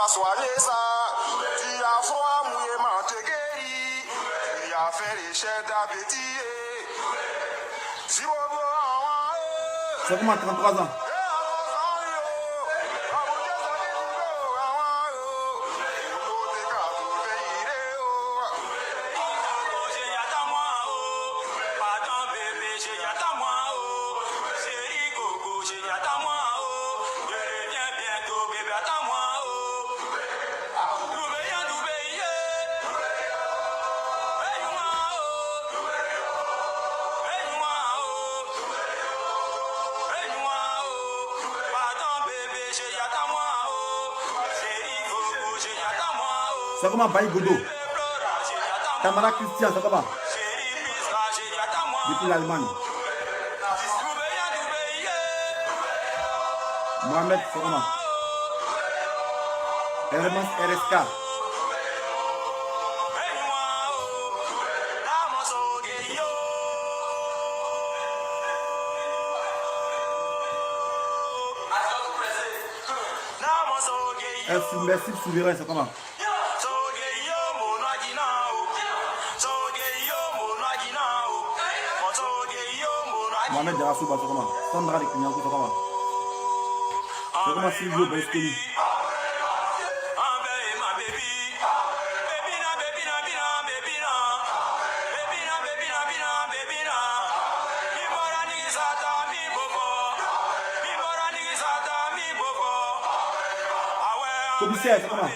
Soigner ça, tu as froid, mouillement te guérit, tu as fait les chefs d'appétit. Si vous c'est comment 33 ans. C'est comment Baï Godo. Tamara Christian, c'est comment? Depuis l'Allemagne. Mohamed, c'est comment? Hermans RSK. Merci souverain, c'est comment? Mohamed Darassouba, c'est comment? Sandra de Kinyankou, c'est comment? C'est comment Silvio Berlusconi? Commissaire, c'est comment?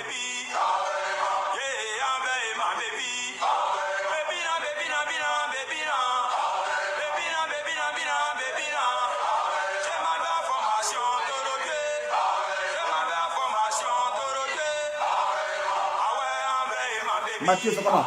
Mathieu, c'est comment?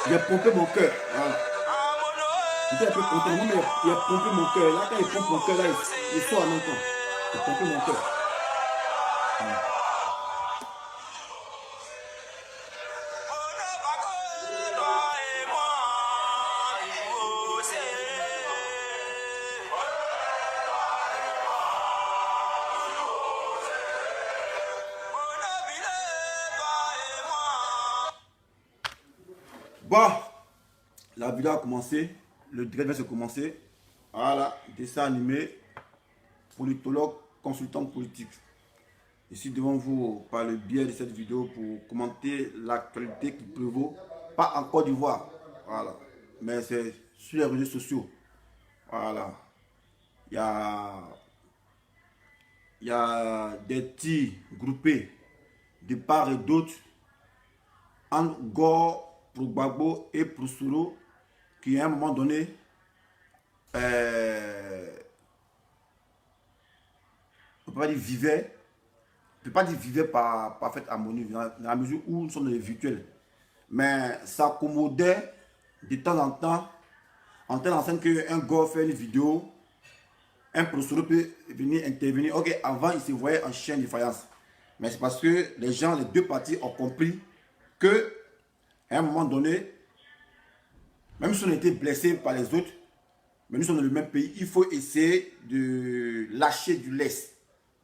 Il a pompé mon cœur. Voilà. Il a un peu pompé, mais il a pompé mon cœur. Là, quand il pompe mon cœur, là, il sort en même temps. Il a pompé mon cœur. Bon, la vidéo a commencé, le direct va se commencer. Voilà, dessin animé, politologue, consultant politique. Je suis devant vous par le biais de cette vidéo pour commenter l'actualité qui prévaut, pas en Côte d'Ivoire, voilà, mais c'est sur les réseaux sociaux. Voilà, il y a des tirs groupés de part et d'autre en Gore, pour Gbagbo et pour Soro, qui à un moment donné on peut pas dire vivait, on peut pas dire vivait par parfaite harmonie dans la mesure où nous sommes dans les virtuels, mais ça accommodait de temps en temps en telle enseigne qu'un gars fait une vidéo, un Soro peut venir intervenir. Ok, avant il se voyait en chien de faïence, mais c'est parce que les gens, les deux parties ont compris que à un moment donné, Même si on a été blessé par les autres, mais nous sommes dans le même pays, il faut essayer de lâcher du lest.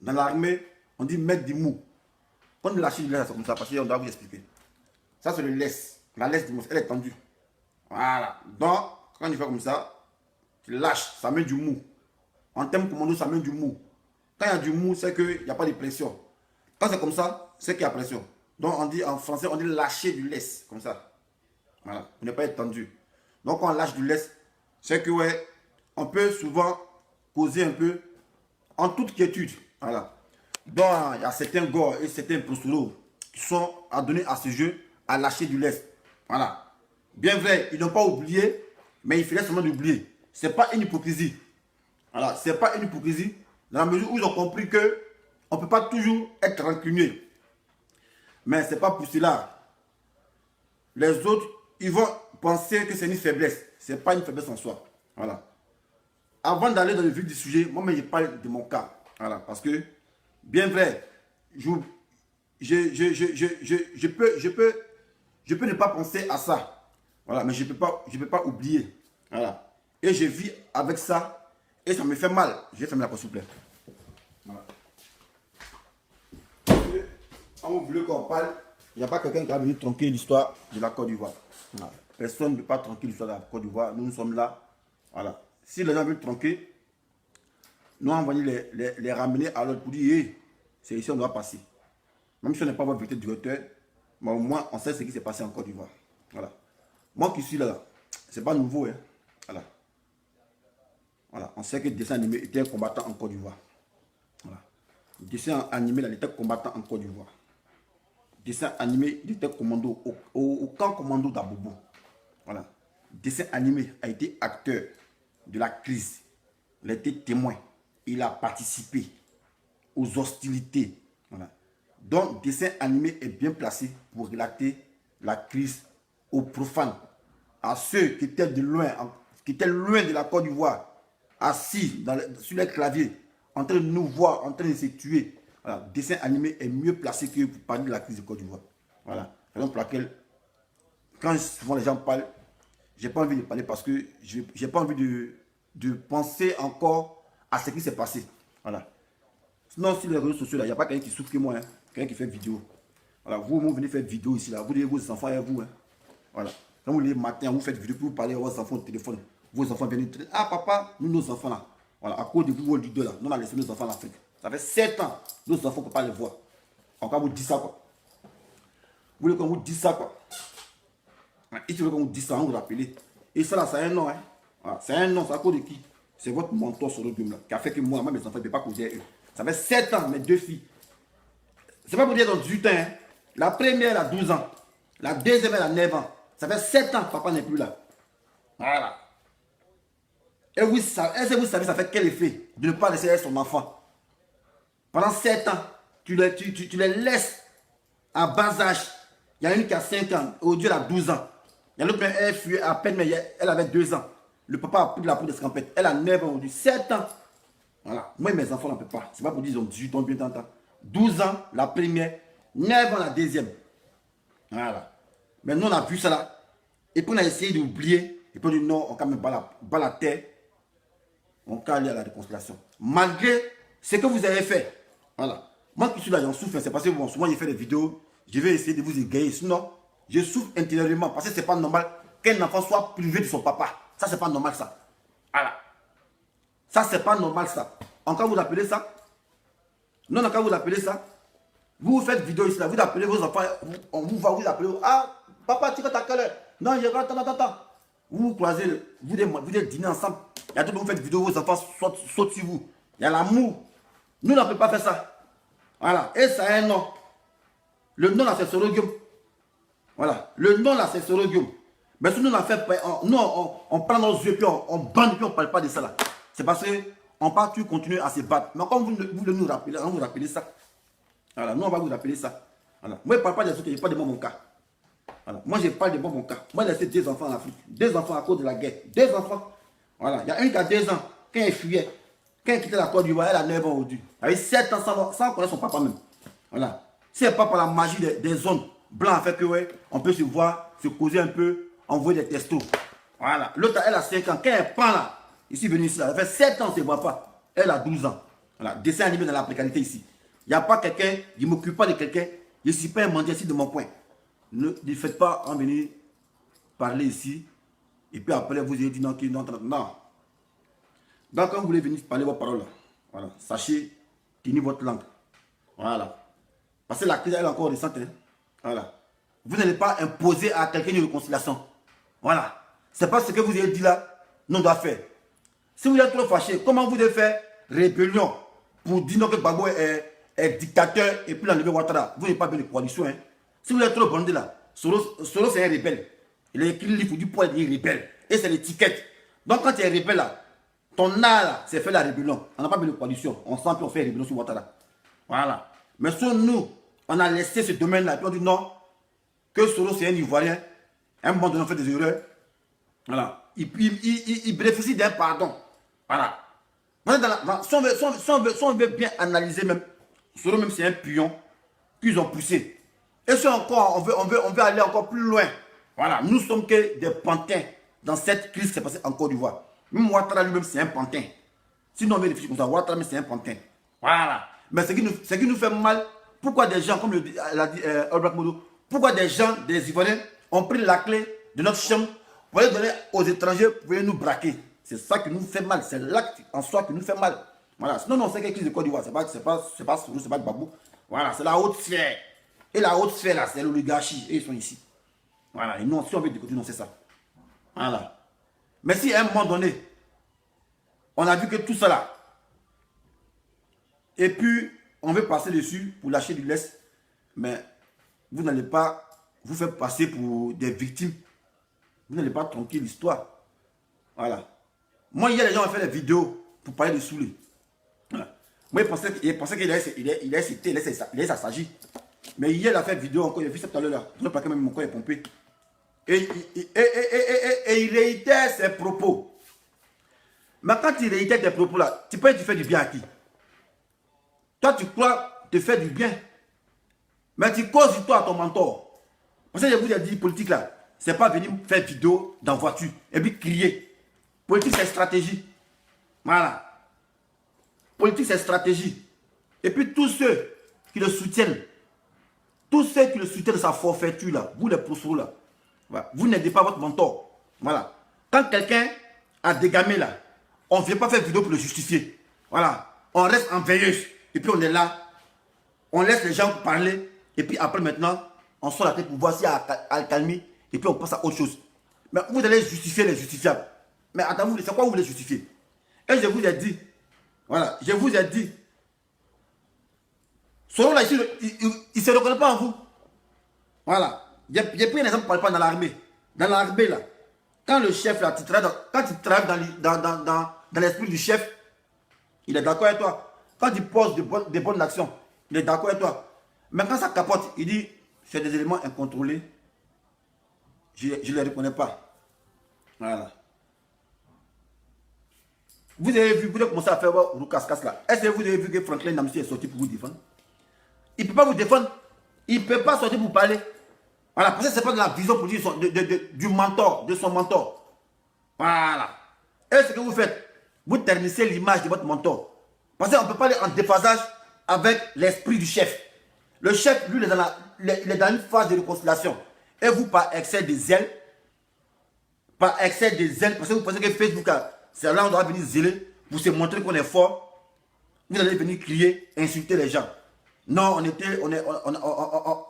Dans l'armée, on dit mettre du mou. Quand on lâche du lest, c'est comme ça, parce qu'on doit vous expliquer. Ça, c'est le lest. La lest du mou, elle est tendue. Voilà. Donc, quand tu fais comme ça, tu lâches, ça met du mou. En termes commando, ça met du mou. Quand il y a du mou, c'est qu'il n'y a pas de pression. Quand c'est comme ça, c'est qu'il y a pression. Donc, on dit en français, on dit lâcher du lest. Comme ça. Voilà. Pour ne pas être tendu. Donc, quand on lâche du lest, c'est que, ouais, on peut souvent causer un peu en toute quiétude. Voilà. Donc, il y a certains gars et certains postulos qui sont à donner à ce jeu à lâcher du lest. Voilà. Bien vrai, ils n'ont pas oublié, mais il fallait seulement d'oublier. Ce n'est pas une hypocrisie. Voilà. Ce n'est pas une hypocrisie dans la mesure où ils ont compris que on ne peut pas toujours être rancunier. Mais ce n'est pas pour cela. Les autres, ils vont penser que c'est une faiblesse. Ce n'est pas une faiblesse en soi. Voilà. Avant d'aller dans le vif du sujet, moi, je parle de mon cas. Voilà, parce que, bien vrai, je peux ne pas penser à ça. Voilà, mais je peux pas oublier. Voilà. Et je vis avec ça, et ça me fait mal. Je vais fermer la porte, s'il vous plaît. Voilà. Quand vous voulez qu'on parle, il n'y a pas quelqu'un qui va venir tronquer l'histoire de la Côte d'Ivoire. Voilà. Personne ne peut pas tronquer l'histoire de la Côte d'Ivoire. Nous sommes là. Voilà. Si les gens veulent tronquer, nous on va les ramener à l'autre pour dire hey, c'est ici on doit passer. Même si on n'est pas votre vérité directeur, mais au moins on sait ce qui s'est passé en Côte d'Ivoire. Voilà. Moi qui suis là, c'est pas nouveau. Hein. Voilà. Voilà. On sait que le dessin animé était un combattant en Côte d'Ivoire. Voilà. Le dessin animé là, il était combattant en Côte d'Ivoire. Le dessin animé, il était commando au camp commando d'Abobo. Voilà. Le dessin animé a été acteur de la crise. Il a été témoin. Il a participé aux hostilités. Voilà. Donc, le dessin animé est bien placé pour relater la crise aux profanes, à ceux qui étaient loin de la Côte d'Ivoire, assis sur les claviers, en train de nous voir, en train de se tuer. Voilà. Le dessin animé est mieux placé que pour parler de la crise de Côte d'Ivoire. Voilà. Raison pour laquelle, quand souvent les gens parlent, je n'ai pas envie de parler parce que je n'ai pas envie de penser encore à ce qui s'est passé. Voilà. Sinon, sur les réseaux sociaux, il n'y a pas quelqu'un qui souffre que moi, hein. Quelqu'un qui fait vidéo. Voilà. Vous venez faire vidéo ici, là. Vous dites vos enfants et vous. Hein. Voilà. Quand vous les matin, vous faites vidéo pour vous parler à vos enfants au téléphone. Vos enfants viennent dire ah papa, nous nos enfants là. Voilà. À cause de vous, vos leaders là. Nous on a laissé nos enfants en Afrique. Ça fait 7 ans. Nos enfants ne peuvent pas les voir. Encore vous dites ça quoi. Vous voulez qu'on vous dise ça quoi. Et si vous voulez qu'on vous dise ça, on vous rappelle. Et ça là, c'est un nom. Hein. Voilà. C'est un nom, c'est à cause de qui? C'est votre mentor sur le game là. Qui a fait que moi, mes enfants ne peuvent pas causer eux. Ça fait 7 ans, mes 2 filles. C'est pas pour dire dans 18 ans. Hein. La première, elle a 12 ans. La deuxième, elle a 9 ans. Ça fait 7 ans, papa n'est plus là. Voilà. Et vous savez, ça fait quel effet de ne pas laisser son enfant. Pendant 7 ans, tu les laisses à bas âge. Il y a une qui a 5 ans, aujourd'hui elle a 12 ans. Il y a l'autre, elle fuyait à peine, mais elle avait 2 ans. Le papa a pris de la poudre d'escampette. Elle a 9 ans aujourd'hui, 7 ans. Voilà. Moi, mes enfants n'en peuvent pas. C'est pas pour dire qu'ils ont 18 ans, bien tant. 12 ans, la première, 9 ans, la deuxième. Voilà. Mais nous, on a vu ça là. Et puis, on a essayé d'oublier. Et puis, on dit non, on ne même pas la terre. On peut aller à la réconciliation. Malgré ce que vous avez fait. Voilà. Moi qui suis là, j'en souffre. C'est parce que bon, souvent, j'ai fait des vidéos. Je vais essayer de vous égayer. Sinon, je souffre intérieurement. Parce que ce n'est pas normal qu'un enfant soit privé de son papa. Ça, c'est pas normal, ça. Voilà. Ça, c'est pas normal, ça. Encore vous appelez ça? Non, encore vous appelez ça? Vous faites vidéo ici, là, vous appelez vos enfants, on vous va vous appeler. Ah, papa, tu rentres à quelle heure? Non, je rentre, attends. Vous croisez, vous dînez ensemble. Il y a tout le monde, vous faites vidéo, vos enfants sautent sur vous. Il y a l'amour. Nous, on ne peut pas faire ça. Voilà. Et ça a un nom. Le nom, là, c'est Sorogium. Voilà. Le nom, là, c'est Sorogium. Mais si nous, on a fait, on prend nos yeux, puis on bande, puis on ne parle pas de ça, là. C'est parce qu'on part, tu continues à se battre. Mais quand vous nous rappelez, on vous rappelle ça. Voilà, nous on va vous rappeler ça. Voilà. Moi je ne parle pas des autres, je parle de mon cas. Voilà. Moi je parle de mon cas. Moi j'ai laissé 2 enfants en Afrique. 2 enfants à cause de la guerre. 2 enfants. Voilà. Il y a une qui a 2 ans. Quand elle fuyait, quand elle quittait la Côte d'Ivoire, elle a 9 ans aujourd'hui. Elle avait 7 ans sans connaître son papa même. Voilà. Si ce n'est pas par la magie des zones blancs, fait que ouais, on peut se voir, se causer un peu, envoyer des textos. Voilà. L'autre, elle a 5 ans. Quand elle prend là, ici, venue ici, là, elle fait 7 ans, on ne se voit pas. Elle a 12 ans. Voilà. Dessin animé dans la précarité ici. Il n'y a pas quelqu'un, je ne m'occupe pas de quelqu'un. Je ne suis pas un mendiant ici de mon coin. Ne faites pas en venir parler ici. Et puis après, vous avez dit non, non, non. Donc, quand vous voulez venir parler vos paroles, voilà, sachez, tenez votre langue. Voilà. Parce que la crise, elle est encore récente. Hein. Voilà. Vous n'allez pas imposer à quelqu'un une réconciliation. Voilà. C'est pas ce que vous avez dit là, nous doit faire. Si vous êtes trop fâché, comment vous devez faire rébellion pour dire non que Gbagbo est dictateur et puis l'enlever Ouattara? Vous n'avez pas bien de coalition. Hein. Si vous êtes trop bandé là, Soros c'est un rebelle. Il a écrit le livre du poids de rebelle. Et c'est l'étiquette. Donc quand tu es rebelle là, ton art là, c'est faire la rébellion. On n'a pas bien de coalition. On sent qu'on fait rébellion sur Ouattara. Voilà. Mais sur nous, on a laissé ce domaine là. Et puis on dit non, que Soros c'est un Ivoirien. À un moment donné, on fait des erreurs. Voilà. Il bénéficie d'un pardon. Voilà. Si on veut bien analyser même, Soros même c'est un pion qu'ils ont poussé. Et si encore on veut aller encore plus loin. Voilà. Nous sommes que des pantins dans cette crise qui s'est passée en Côte d'Ivoire. Même Ouattara lui-même c'est un pantin. Sinon on veut réfléchir comme ça, Ouattara même c'est un pantin. Voilà. Mais ce qui nous fait mal, pourquoi des gens, comme l'a dit Albert Modo, pourquoi des gens, des Ivoiriens, ont pris la clé de notre chambre pour les donner aux étrangers pour nous braquer. C'est ça qui nous fait mal. C'est l'acte en soi qui nous fait mal. Voilà. Sinon, on sait que crise de Côte d'Ivoire, c'est pas Soros, c'est pas Gbagbo. Voilà, c'est la haute sphère. Et la haute sphère, là, c'est l'oligarchie. Et ils sont ici. Voilà. Et nous, si on veut découvrir, non, c'est ça. Voilà. Mais si à un moment donné, on a vu que tout ça là, et puis on veut passer dessus pour lâcher du lest, mais vous n'allez pas vous faire passer pour des victimes. Vous n'allez pas tronquer l'histoire. Voilà. Moi, hier, les gens ont fait des vidéos pour parler de Soulé. Voilà. Moi, il pensait qu'il allait s'agir. Mais hier, il a fait vidéo encore. J'ai vu ça tout à l'heure là. Je ne sais pas que même mon corps est pompé. Et il réitère ses propos. Mais quand il réitère tes propos là, tu fais du bien à qui? Toi, tu crois te faire du bien. Mais tu causes du toi à ton mentor. Parce que je vous ai dit, politique là, c'est pas venir faire vidéo dans voiture et puis crier. Politique, c'est stratégie. Voilà. Politique, c'est stratégie. Et puis tous ceux qui le soutiennent, de sa forfaiture là, vous les poussez là, voilà. Vous n'aidez pas votre mentor. Voilà. Quand quelqu'un a dégamé là, on ne vient pas faire vidéo pour le justifier. Voilà. On reste en veilleuse. Et puis on est là. On laisse les gens parler. Et puis après maintenant, on sort la tête pour voir s'il y a à le calmer. Et puis on passe à autre chose. Mais vous allez justifier les justifiables. Mais attendez, c'est quoi vous voulez justifier? Et je vous ai dit, voilà, je vous ai dit, selon là, ici, il ne se reconnaît pas en vous. Voilà. J'ai pris un exemple pour parler dans l'armée. Dans l'armée, là, quand le chef, là, quand tu travailles dans l'esprit du chef, il est d'accord avec toi. Quand il pose des bonnes actions, il est d'accord avec toi. Mais quand ça capote, il dit, c'est des éléments incontrôlés. Je ne les reconnais pas. Voilà. Vous avez vu, vous avez commencé à faire vos casse-casse là. Est-ce que vous avez vu que Franklin Namsi est sorti pour vous défendre? Il ne peut pas vous défendre. Il ne peut pas sortir pour parler. Voilà, parce que ce n'est pas de la vision politique du mentor, de son mentor. Voilà. Et ce que vous faites, vous ternissez l'image de votre mentor. Parce qu'on ne peut pas aller en déphasage avec l'esprit du chef. Le chef, lui, il est dans une phase de réconciliation. Et vous, par excès de zèle, parce que vous pensez que Facebook, c'est là où on doit venir zéler pour se montrer qu'on est fort, vous allez venir crier, insulter les gens. Non,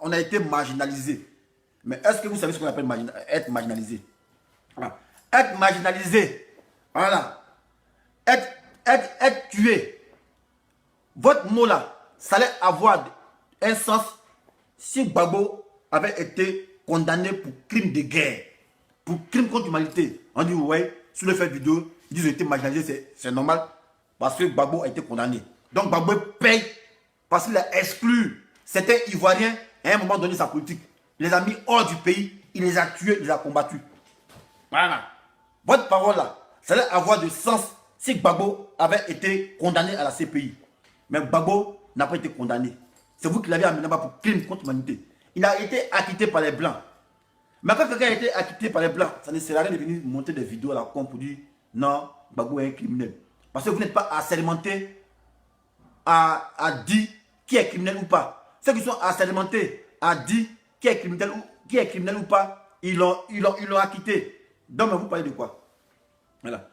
on a été marginalisé. Mais est-ce que vous savez ce qu'on appelle être marginalisé? Voilà. Être marginalisé, voilà. Être tué. Votre mot là, ça allait avoir un sens si Gbagbo avait été condamné pour crime de guerre, pour crime contre l'humanité. On dit, ouais, sur le fait vidéo, ils disent qu'ils ont été marginalisés, c'est normal, parce que Gbagbo a été condamné. Donc Gbagbo paye parce qu'il a exclu certains Ivoiriens à un moment donné sa politique. Il les a mis hors du pays, il les a tués, il les a combattus. Voilà. Votre parole là, ça allait avoir du sens si Gbagbo avait été condamné à la CPI. Mais Gbagbo n'a pas été condamné. C'est vous qui l'avez amené là-bas pour crime contre l'humanité. Il a été acquitté par les Blancs. Mais quand quelqu'un a été acquitté par les Blancs, ça ne sert à rien de venir monter des vidéos à la con pour dire non, Gbagbo est un criminel. Parce que vous n'êtes pas assermenté à dire qui est criminel ou pas. Ceux qui sont assermentés à dire qui est criminel ou pas, ils l'ont acquitté. Donc, vous parlez de quoi? Voilà.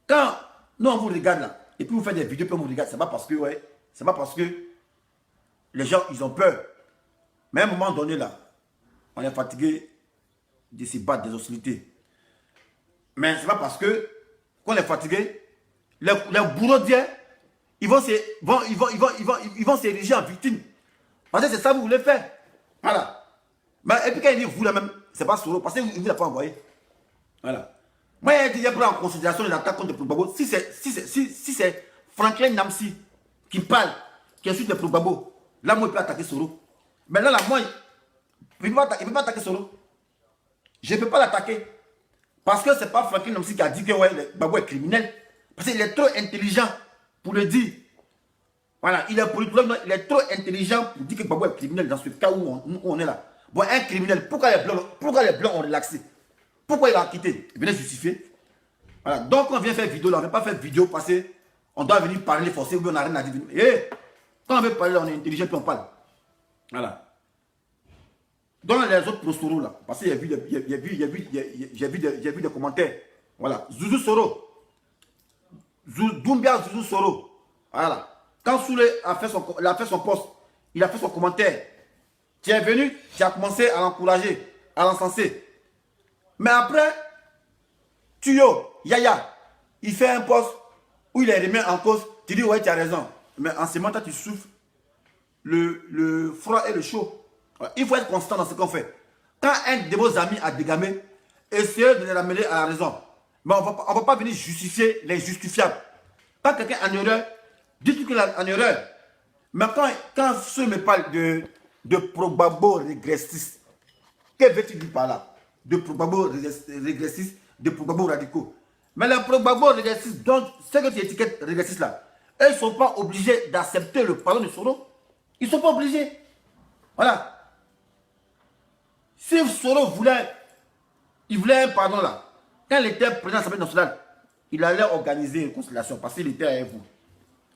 Quand nous, on vous regarde là, et puis vous faites des vidéos, puis on vous regarde, c'est pas parce que, ouais, c'est pas parce que les gens, ils ont peur. Mais à un moment donné là, on est fatigué de se battre des hostilités. Mais c'est pas parce que, qu'on est fatigué, les bourreaux d'hier, ils vont s'ériger en victime. Parce que c'est ça que vous voulez faire. Voilà. Mais, et puis quand il dit vous là même, c'est pas solo, parce qu'il ne vous a pas envoyé. Voilà. Moi, il a pris en considération les attaques contre Gbagbo. Si c'est Franklin Namsi qui parle, qui insulte Gbagbo, là, moi, il peut attaquer Soro. Mais là, moi, il ne peut pas attaquer Soro. Je ne peux pas l'attaquer. Parce que ce n'est pas Franklin Namsi qui a dit que ouais, Gbagbo est criminel. Parce qu'il est trop intelligent pour le dire. Voilà, il est politologue, il est trop intelligent pour dire que Gbagbo est criminel dans ce cas où on est là. Bon, un criminel, pourquoi les Blancs ont relaxé? Pourquoi il a quitté? Il venait justifier. Voilà, donc on vient faire vidéo là, on ne veut pas faire vidéo parce qu'on doit venir parler forcé ou bien on n'a rien à dire. Et quand on veut parler, on est intelligent puis on parle. Voilà. Dans les autres pro-Soro là, parce que j'ai vu des commentaires. Voilà, Zouzou Soro. Doumbia Zouzou Soro. Voilà. Quand Soule a fait son poste, il a fait son commentaire. Tu es venu, tu as commencé à l'encourager, à l'encenser. Mais après, Tuyo, Yaya, il fait un poste où il est remis en cause. Tu dis, ouais, tu as raison. Mais en ce moment, tu souffres le froid et le chaud. Il faut être constant dans ce qu'on fait. Quand un de vos amis a dégamé, essayez de les ramener à la raison. Mais on ne va pas venir justifier les justifiables. Quand quelqu'un est en erreur, dites-lui qu'il est en erreur. Mais quand ceux me parlent de Gbagbo régressiste, que veut-il dire par là? De Gbagbo régressiste, de Gbagbo radicaux. Mais les Gbagbo régressistes, donc ceux que tu étiquettes régressistes là, eux, ils ne sont pas obligés d'accepter le pardon de Soro. Ils ne sont pas obligés. Voilà. Si Soro voulait un pardon là, quand il était président de l'Assemblée nationale, il allait organiser une conciliation parce qu'il était avec vous.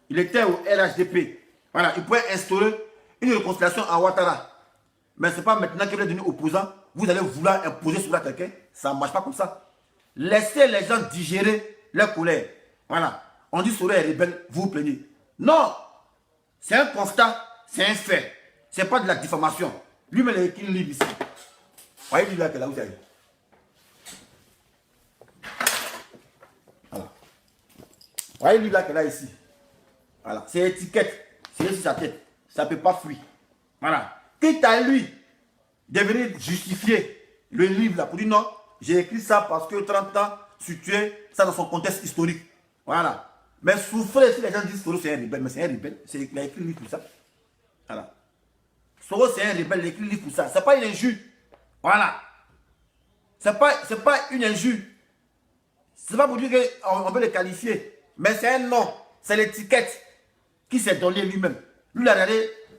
Il était au LHDP. Voilà, il pouvait instaurer une réconciliation à Ouattara. Mais ce n'est pas maintenant que vous êtes devenu opposant, vous allez vouloir imposer sur quelqu'un. Ça ne marche pas comme ça. Laissez les gens digérer leur colère. Voilà. On dit Soro est rebelle, vous vous plaignez. Non. C'est un constat, c'est un fait. Ce n'est pas de la diffamation. Lui-même, il a écrit le livre ici. Voyez lui là que là vous avez. Voilà. Voyez lui là que là ici. Voilà. C'est étiquette. C'est sur sa tête. Ça ne peut pas fuir. Voilà. Quitte à lui de venir justifier le livre là pour dire non, j'ai écrit ça parce que 30 ans, situé ça dans son contexte historique. Voilà. Mais souffrez si les gens disent Soro c'est un rebelle, mais c'est un rebelle. Il a écrit le livre pour ça. Voilà. Soro c'est un rebelle, il a écrit le livre pour ça. Ce n'est pas une injure. Voilà. Ce n'est pas une injure. Ce n'est pas pour dire qu'on veut le qualifier. Mais c'est un nom. C'est l'étiquette qui s'est donné lui-même. Lui,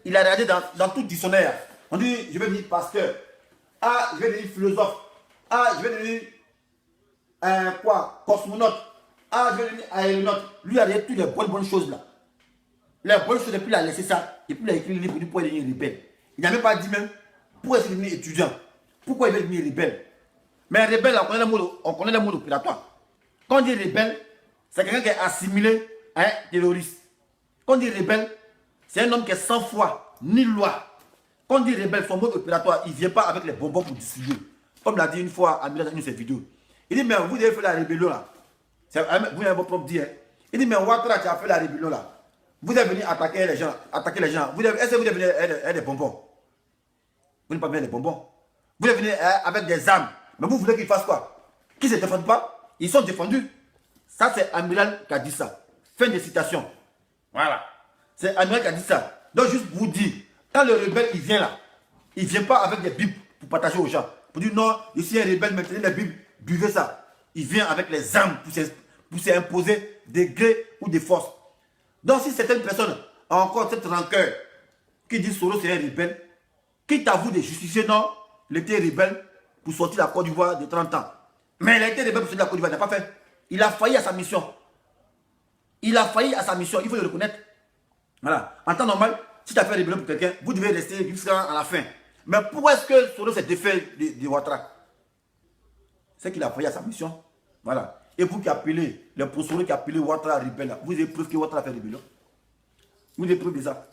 il a regardé dans tout dictionnaire. On dit, je vais devenir pasteur. Ah, je vais devenir philosophe. Ah, je vais devenir cosmonaute. Ah, je vais devenir aéronaute. Lui, il a regardé toutes les bonnes choses là. Les bonnes choses, et puis il a laissé ça. Et puis il a écrit le livre pour devenir rebelle. Il n'a même pas dit même pourquoi il est devenu étudiant. Pourquoi il veut devenir rebelle. Mais rebelle, on connaît le mot opératoire. Quand on dit rebelle, c'est quelqu'un qui est assimilé à un terroriste. Quand on dit rebelle, c'est un homme qui est sans foi, ni loi. Quand on dit rebelle, son mode opératoire, il ne vient pas avec les bonbons pour distribuer. Comme l'a dit une fois Amila dans une de ses vidéos. Il dit, mais vous avez fait la rébellion là. Vous avez votre propre dit. Hein. Il dit, mais Ouattara, tu as fait la rébellion là. Vous êtes venu attaquer les gens. Est-ce que vous êtes venu des bonbons? Vous n'êtes pas venu des bonbons. Vous êtes venu avec des armes. Mais vous voulez qu'ils fassent quoi? Qu'ils ne se défendent pas? Ils sont défendus. Ça, c'est Amiral qui a dit ça. Fin de citation. Voilà. C'est Amiral qui a dit ça. Donc, juste pour vous dire, quand le rebelle, il vient là, il ne vient pas avec des bibles pour partager aux gens. Pour dire non, ici un rebelle, maintenez les bibles, buvez ça. Il vient avec les armes pour s'imposer des grés ou des forces. Donc, si certaines personnes ont encore cette rancœur qui dit Soro c'est un rebelle, qui t'avoue de justifier non, il était rebelle, pour sortir la Côte d'Ivoire de 30 ans. Mais il a été rebelle pour sortir la Côte d'Ivoire, il n'a pas fait. Il a failli à sa mission. Il a failli à sa mission, il faut le reconnaître. Voilà. En temps normal, si tu as fait rébellion pour quelqu'un, vous devez rester jusqu'à la fin. Mais pourquoi est-ce que Soro s'est défait de Ouattara? C'est qu'il a failli à sa mission. Voilà. Et vous qui appelez, les pro-Soro qui appelez Ouattara rebelle, vous avez preuve que Ouattara a fait rébellion. Vous avez preuve de ça.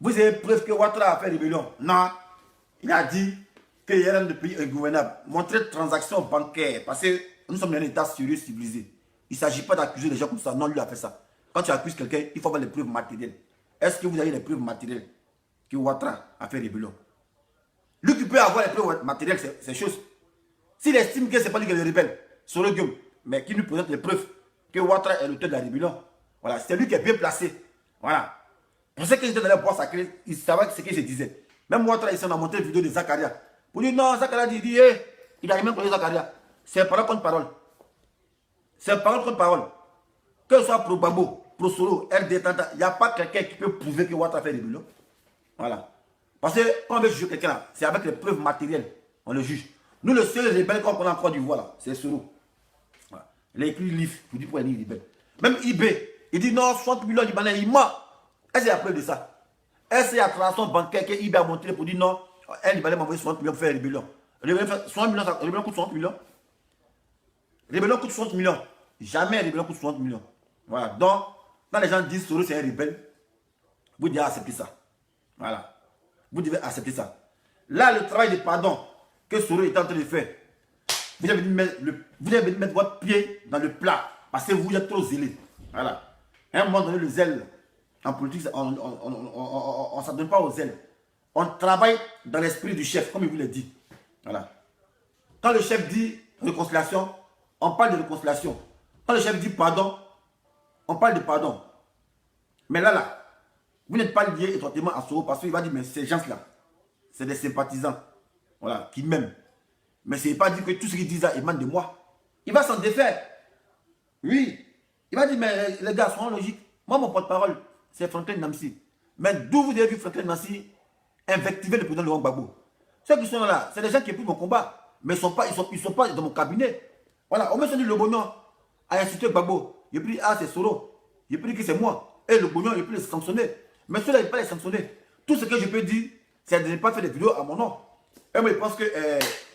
Vous avez preuve que Ouattara a fait rébellion. Non. Il a dit qu'il y a un pays ingouvernable. Montrez transaction bancaire. Parce que nous sommes dans un état sérieux, civilisé. Il ne s'agit pas d'accuser les gens comme ça. Non, lui a fait ça. Quand tu accuses quelqu'un, il faut avoir les preuves matérielles. Est-ce que vous avez les preuves matérielles que Ouattara a fait rébellion? Lui qui peut avoir les preuves matérielles, c'est chose. S'il estime que ce n'est pas lui qui est le rebelle, sur le gueule, mais qui nous présente les preuves que Ouattara est l'auteur de la rébellion, voilà, c'est lui qui est bien placé. Voilà. Pour ça que j'étais dans le bois sacré, il savait ce qu'il se disait. Même Ouattara, il s'en a montré une vidéo de Zakaria. Pour dire non, Zakaria dit, hey, il a rien contre Zakaria. C'est parole contre parole. C'est parole contre parole. Que ce soit pro Babo, pro Soro, RD, Tanta, il n'y a pas quelqu'un qui peut prouver que Ouattara fait rébellion. Voilà. Parce que quand on veut juger quelqu'un là, c'est avec les preuves matérielles. On le juge. Nous, le seul rebelle qu'on a en Côte d'Ivoire, c'est Soro. Voilà. Il a écrit un livre pour dire pour être rebelle. Même IB, il dit non, 60 millions de Libanais, il ment. Est-ce qu'il y a preuve de ça? Est-ce qu'il y a transaction bancaire que IB a montré pour dire non, un Libanais m'a envoyé 60 millions pour faire rébellion? Rébellion coûte 60 millions. Rébellion coûte 60 millions. Jamais rébellion coûte 60 millions. Voilà. Donc, quand les gens disent Soro c'est un rebelle, vous devez accepter ça. Voilà. Vous devez accepter ça. Là, le travail de pardon que Soro est en train de faire, vous devez mettre votre pied dans le plat parce que vous êtes trop zélé. Voilà. À un moment donné, le zèle, en politique, on ne s'adonne pas au zèle. On travaille dans l'esprit du chef, comme il vous l'a dit. Voilà. Quand le chef dit réconciliation, on parle de réconciliation. Quand le chef dit pardon, on parle de pardon. Mais là, vous n'êtes pas lié étroitement à Soro parce qu'il va dire, mais ces gens-là, c'est des sympathisants, voilà, qui m'aiment. Mais ce n'est pas dire que tout ce qu'ils disent là émane de moi. Il va s'en défaire. Oui. Il va dire, mais les gars, soyons logiques. Moi, mon porte-parole, c'est Franklin Namsi. Mais d'où vous avez vu Franklin Namsi invectiver le président Laurent Gbagbo? Ceux qui sont là, c'est des gens qui épousent mon combat. Mais ils ne sont pas dans mon cabinet. Voilà, on me dit le Bognon a insulté Gbagbo. Il dit, ah, c'est Soro. Il dit que c'est moi. Et le Bognon, il peut les sanctionner. Mais ceux-là, il ne peut pas les sanctionner. Tout ce que je peux dire, c'est de ne pas faire des vidéos à mon nom. Et moi, je pense que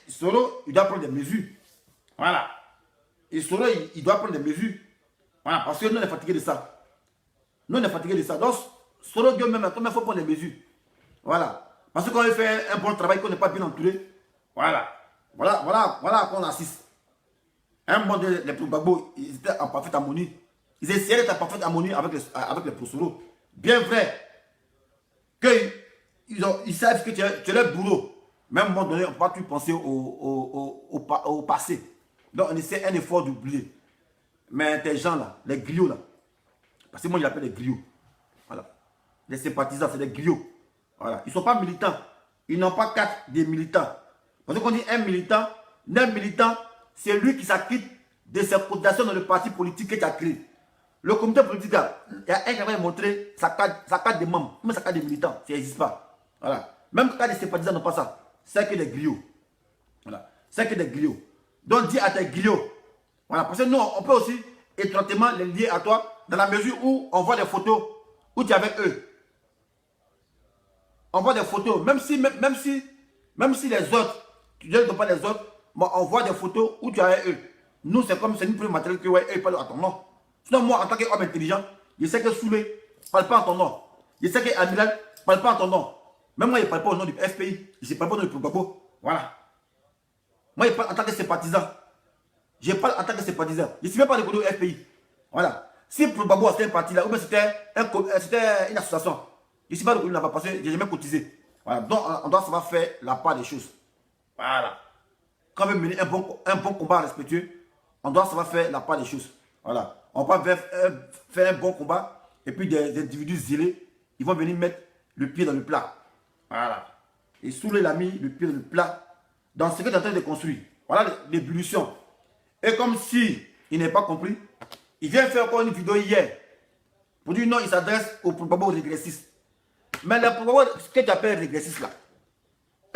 Soro, il doit prendre des mesures. Voilà. Et Soro, il doit prendre des mesures. Voilà, parce que nous, on est fatigués de ça. Nous, on est fatigués de ça. Donc, Soro, Dieu même, il faut prendre des mesures. Voilà. Parce que quand il fait un bon travail, qu'on n'est pas bien entouré, voilà à quoi on assiste. Un moment donné, les Gbagbo, ils étaient en parfaite harmonie. Ils essayaient d'être en parfaite harmonie avec les pro-Soro. Bien vrai qu'ils savent que tu es le boulot. Même à un moment donné, on ne peut pas plus penser au passé. Donc, on essaie un effort d'oublier. Mais tes gens là, les griots là, parce que moi je l'appelle les griots. Voilà. Les sympathisants, c'est des griots. Voilà. Ils ne sont pas militants. Ils n'ont pas quatre des militants. Parce qu'on dit un militant, c'est lui qui s'acquitte de ses cotisations dans le parti politique que tu as créé. Le comité politique, il y a un qui va montrer sa carte de membres, mais sa carte de militants, ça n'existe pas. Voilà. Même quand les sympathisants n'ont pas ça, c'est que des griots. Voilà. C'est que des griots. Donc dis à tes griots. Voilà. Parce que nous, on peut aussi étroitement les lier à toi dans la mesure où on voit des photos où tu es avec eux. On voit des photos, même si les autres, tu ne donnes pas les autres, mais on voit des photos où tu es avec eux. Nous, c'est comme c'est une preuve matérielle que ouais, eux parlent à ton nom. Sinon, moi, en tant qu'homme intelligent, je sais que Soulé ne parle pas en ton nom. Je sais que Amiral ne parle pas en ton nom. Même moi, il ne parle pas au nom du FPI. Je ne parle pas au nom du Gbagbo. Voilà. Moi, je parle en tant que sympathisant. Je parle en tant que sympathisant. Je ne suis même pas reconnu au FPI. Voilà. Si pour Gbagbo c'était un parti là, ou bien c'était une association, je ne suis pas reconnu là-bas parce que je n'ai jamais cotisé. Voilà. Donc, on doit savoir faire la part des choses. Voilà. Quand on veut mener un bon combat respectueux, on doit savoir faire la part des choses. Voilà. On va faire un bon combat et puis des individus zélés, ils vont venir mettre le pied dans le plat. Voilà. Et Soulé l'a mis le pied dans le plat dans ce qu'il est en train de construire. Voilà l'ébullition. Et comme si il n'est pas compris, il vient faire encore une vidéo hier pour dire non, il s'adresse aux Gbagbo régressistes. Mais les Gbagbo, ce que tu appelles régressistes là,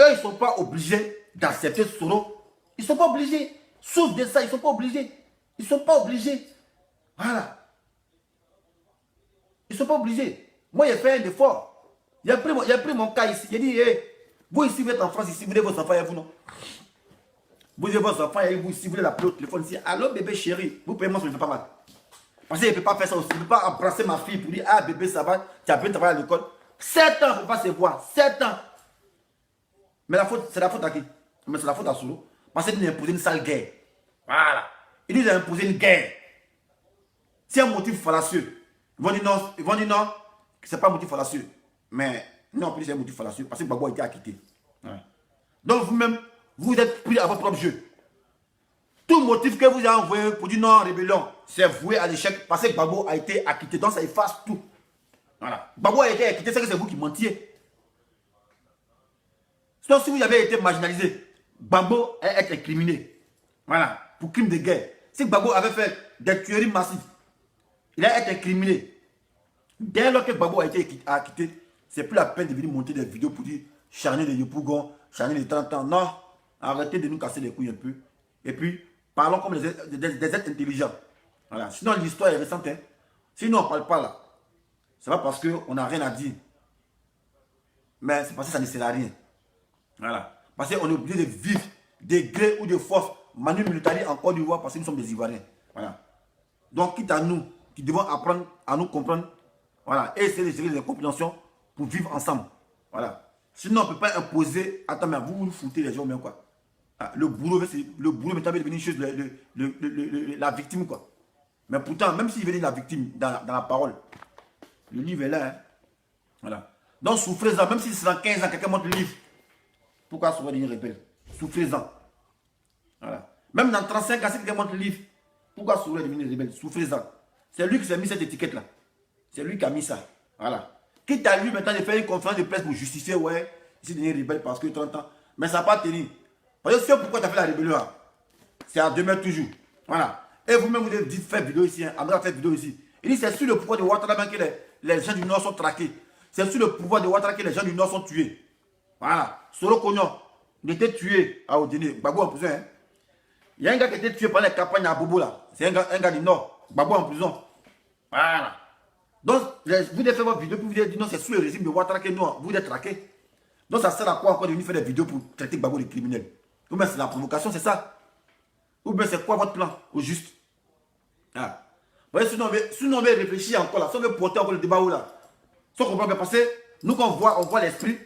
eux, ils ne sont pas obligés d'accepter Soro. Ils ne sont pas obligés. Sauf de ça, ils ne sont pas obligés. Ils ne sont pas obligés. Voilà. Ils ne sont pas obligés. Moi, j'ai fait un effort. Il a pris mon cas ici. Il a dit, hey, vous ici, vous êtes en France, ici, vous avez vos enfants, et vous non. Vous avez vos enfants, et vous ici, vous voulez l'appeler au téléphone ici. Allô, bébé chéri, vous payez moi, ça ne fait pas mal. Parce qu'il ne peut pas faire ça aussi. Il ne peut pas embrasser ma fille pour dire, ah bébé, ça va, tu as bien travaillé à l'école. 7 ans, il ne faut pas se voir. 7 ans. Mais c'est la faute à qui? Mais c'est la faute à Solo. Parce qu'il a imposé une sale guerre. Voilà. Il nous a imposé une guerre. C'est un motif fallacieux. Ils vont dire non, c'est pas un motif fallacieux. Mais non, plus c'est un motif fallacieux parce que Gbagbo a été acquitté. Ouais. Donc vous-même, vous êtes pris à votre propre jeu. Tout motif que vous avez envoyé pour dire non, rébellion, c'est voué à l'échec parce que Gbagbo a été acquitté. Donc ça efface tout. Voilà. Gbagbo a été acquitté, c'est que c'est vous qui mentiez. Sinon, si vous avez été marginalisé, Gbagbo est être incriminé. Voilà. Pour crime de guerre. Si Gbagbo avait fait des tueries massives, il a été incriminé. Dès lors que Gbagbo a été acquitté, c'est plus la peine de venir monter des vidéos pour dire charner les Yopougon, charner les 30 ans. Non, arrêtez de nous casser les couilles un peu. Et puis, parlons comme des êtres intelligents. Voilà. Sinon, l'histoire est récente. Hein. Sinon, on ne parle pas là. C'est pas parce qu'on n'a rien à dire. Mais c'est parce que ça ne sert à rien. Voilà. Parce qu'on est obligé de vivre des gré ou de force manu militari en Côte d'Ivoire parce que nous sommes des Ivoiriens. Voilà. Donc, quitte à nous, qui devons apprendre à nous comprendre, voilà, et essayer de gérer les compréhensions pour vivre ensemble. Voilà. Sinon, on ne peut pas imposer. Attends, mais vous foutez les gens, bien quoi. Ah, le boulot maintenant est devenu une chose, la victime, quoi. Mais pourtant, même s'il venait la victime dans la parole, le livre est là. Hein. Voilà. Donc, souffrez-en, même si c'est dans 15 ans, quelqu'un montre le livre. Pourquoi Soro devenir rebelle? Souffrez-en. Voilà. Même dans 35 ans, si quelqu'un montre le livre, pourquoi Soro est devenu rebelle? Souffrez-en. C'est lui qui s'est mis cette étiquette-là. C'est lui qui a mis ça. Voilà. Quitte à lui maintenant de faire une conférence de presse pour justifier, ouais, il s'est devenu rebelle parce que 30 ans. Mais ça n'a pas tenu. Parce que c'est pourquoi tu as fait la rébellion. C'est à demain toujours. Voilà. Et vous-même, vous avez dit faire vidéo ici. Hein. André a fait vidéo ici. Il dit c'est sur le pouvoir de Ouattara que les gens du Nord sont traqués. C'est sur le pouvoir de Ouattara que les gens du Nord sont tués. Voilà. Soro Kognon, il était tué à Odine. Gbagbo en prison. Hein. Il y a un gars qui était tué pendant la campagne à Bobo là. C'est un gars du Nord. Gbagbo en prison. Voilà. Donc, vous avez fait votre vidéo pour vous dire non, c'est sous le régime de Ouattara que nous, vous êtes traqués. Donc, ça sert à quoi encore de venir faire des vidéos pour traiter Gbagbo de criminel? Ou bien c'est la provocation, c'est ça? Ou bien c'est quoi votre plan au juste? Ah. Voyez, sinon on veut réfléchir encore là, si on veut porter encore le débat où là. Si on comprend bien, parce que nous, quand on voit l'esprit,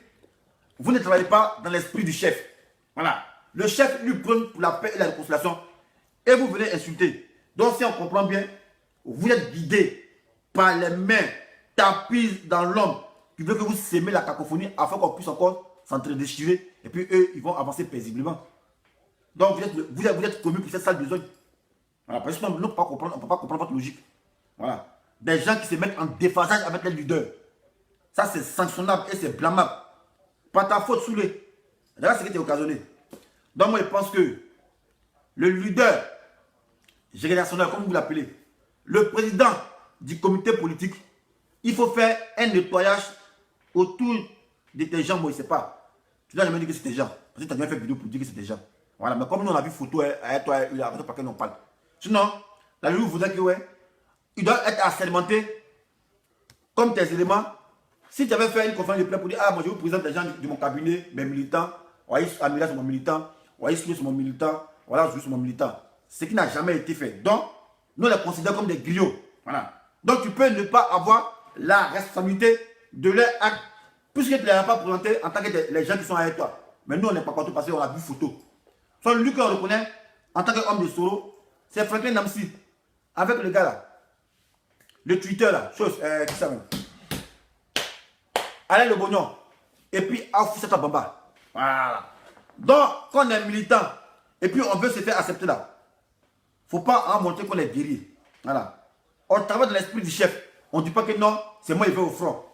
vous ne travaillez pas dans l'esprit du chef. Voilà. Le chef lui prône pour la paix et la réconciliation et vous venez insulter. Donc, si on comprend bien, vous êtes guidé par les mains tapies dans l'homme qui veut que vous sémez la cacophonie afin qu'on puisse encore s'entre-déchirer et puis eux, ils vont avancer paisiblement. Donc, vous êtes commis pour cette sale besogne. Voilà, parce que nous, on ne peut pas comprendre votre logique. Voilà. Des gens qui se mettent en déphasage avec les leaders. Ça, c'est sanctionnable et c'est blâmable. Pas ta faute, Soulé. Regarde ce qui était occasionné. Donc, moi, je pense que le leader générationnel, comme vous l'appelez, le président du comité politique, il faut faire un nettoyage autour de tes gens. Moi, je ne sais pas. Tu n'as jamais dit que c'était gens. Parce que tu as jamais fait vidéo pour dire que c'était gens. Voilà, mais comme nous, on a vu photo avec toi, il a raison par laquelle on parle. Sinon, la loi voudrait que, ouais, il doit être assermenté comme tes éléments. Si tu avais fait une conférence de presse pour dire, ah, moi, je vous présente des gens de mon cabinet, mes militants, voilà, Amila, c'est mon militant, voilà, Islo, c'est mon militant, voilà, Zou, c'est mon militant. Ce qui n'a jamais été fait. Donc, nous, on les considère comme des griots. Voilà. Donc, tu peux ne pas avoir la responsabilité de leur acte, puisque tu ne l'as pas présenté en tant que les gens qui sont avec toi. Mais nous, on n'est pas content parce qu'on a vu photo. Soit lui qu'on reconnaît en tant qu'homme de Soro, c'est Franklin Namsi. Avec le gars là. Le Twitter là. Chose, qui ça même. Alain Le Bognon. Et puis Afoussata Bamba. Voilà. Donc, quand on est militant, et puis on veut se faire accepter là, il ne faut pas en montrer qu'on est guerrier. Voilà. On travaille dans l'esprit du chef. On ne dit pas que non, c'est moi qui vais au front.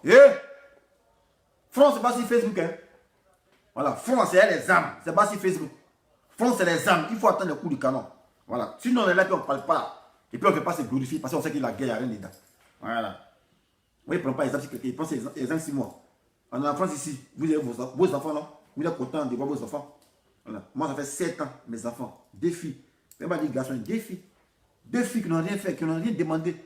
Front, c'est pas sur Facebook. Hein. Voilà. Front, c'est les armes. C'est pas sur Facebook. Front, c'est les armes. Il faut attendre le coup du canon. Voilà. Sinon, on est là et on ne parle pas. Et puis, on ne fait pas se glorifier parce qu'on sait qu'il y a la guerre, il n'y a rien dedans. Voilà. Oui, il ne prend pas les armes sur quelqu'un. Il prend ses armes 6 mois. En France, ici, vous avez vos enfants, non? Vous êtes content de voir vos enfants. Voilà. Moi, ça fait 7 ans, mes enfants, 2 filles. Même pas des garçons, 2 filles. 2 filles qui n'ont rien fait, qui n'ont rien demandé.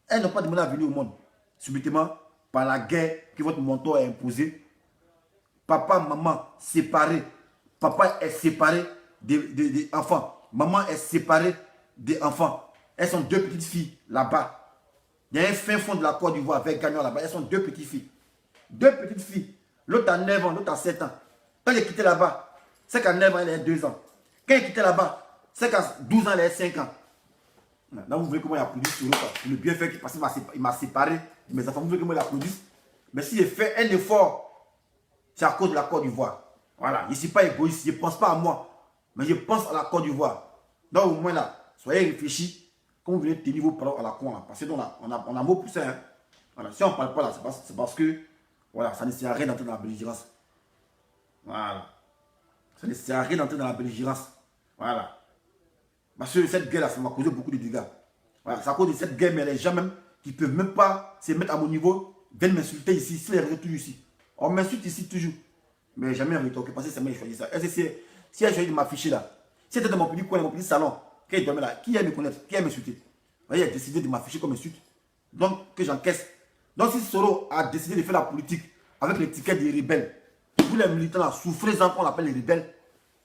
Elles n'ont pas demandé à venir au monde. Subitement, par la guerre que votre mentor a imposée. Papa, maman, séparés. Papa est séparé des enfants. Maman est séparée des enfants. Elles sont 2 petites filles là-bas. Il y a un fin fond de la Côte d'Ivoire avec Gagnon là-bas. Elles sont 2 petites filles. 2 petites filles. L'autre a 9 ans, l'autre a 7 ans. Quand elle est quittée là-bas, c'est qu'à 9 ans, elle a 2 ans. Quand elle est quittée là-bas, c'est qu'à 12 ans, elle a 5 ans. Là, vous voulez comment il applaudit sur le bienfait qui parce qu'il m'a séparé de mes enfants. Vous voulez comment il applaudisse. Mais si j'ai fait un effort, c'est à cause de la Côte d'Ivoire. Voilà, je ne suis pas égoïste, je ne pense pas à moi. Mais je pense à la Côte d'Ivoire. Donc au moins là, soyez réfléchis quand vous venez tenir vos paroles à la con. Parce que on a mot pour ça. Hein. Voilà. Si on ne parle pas là, c'est parce que voilà, ça ne sert à rien d'entrer dans la belligérance. Voilà. Ça ne sert à rien d'entrer dans la belligérance. Voilà. Parce que cette guerre-là, ça m'a causé beaucoup de dégâts. Voilà. C'est à cause de cette guerre, mais les gens même qui ne peuvent même pas se mettre à mon niveau viennent m'insulter ici. Si les toujours ici. On m'insulte ici toujours. Mais jamais en retour. Parce que c'est moi qui choisis ça. Si elle choisit de m'afficher là, si elle était dans mon petit coin, dans mon petit salon, qui est là, qui aime me connaître, qui aime m'insulter. Vous voyez, elle a décidé de m'afficher comme insulte. Donc, que j'encaisse. Donc, si Soro a décidé de faire la politique avec l'étiquette des rebelles, vous les militants là, souffrez-en qu'on appelle les rebelles.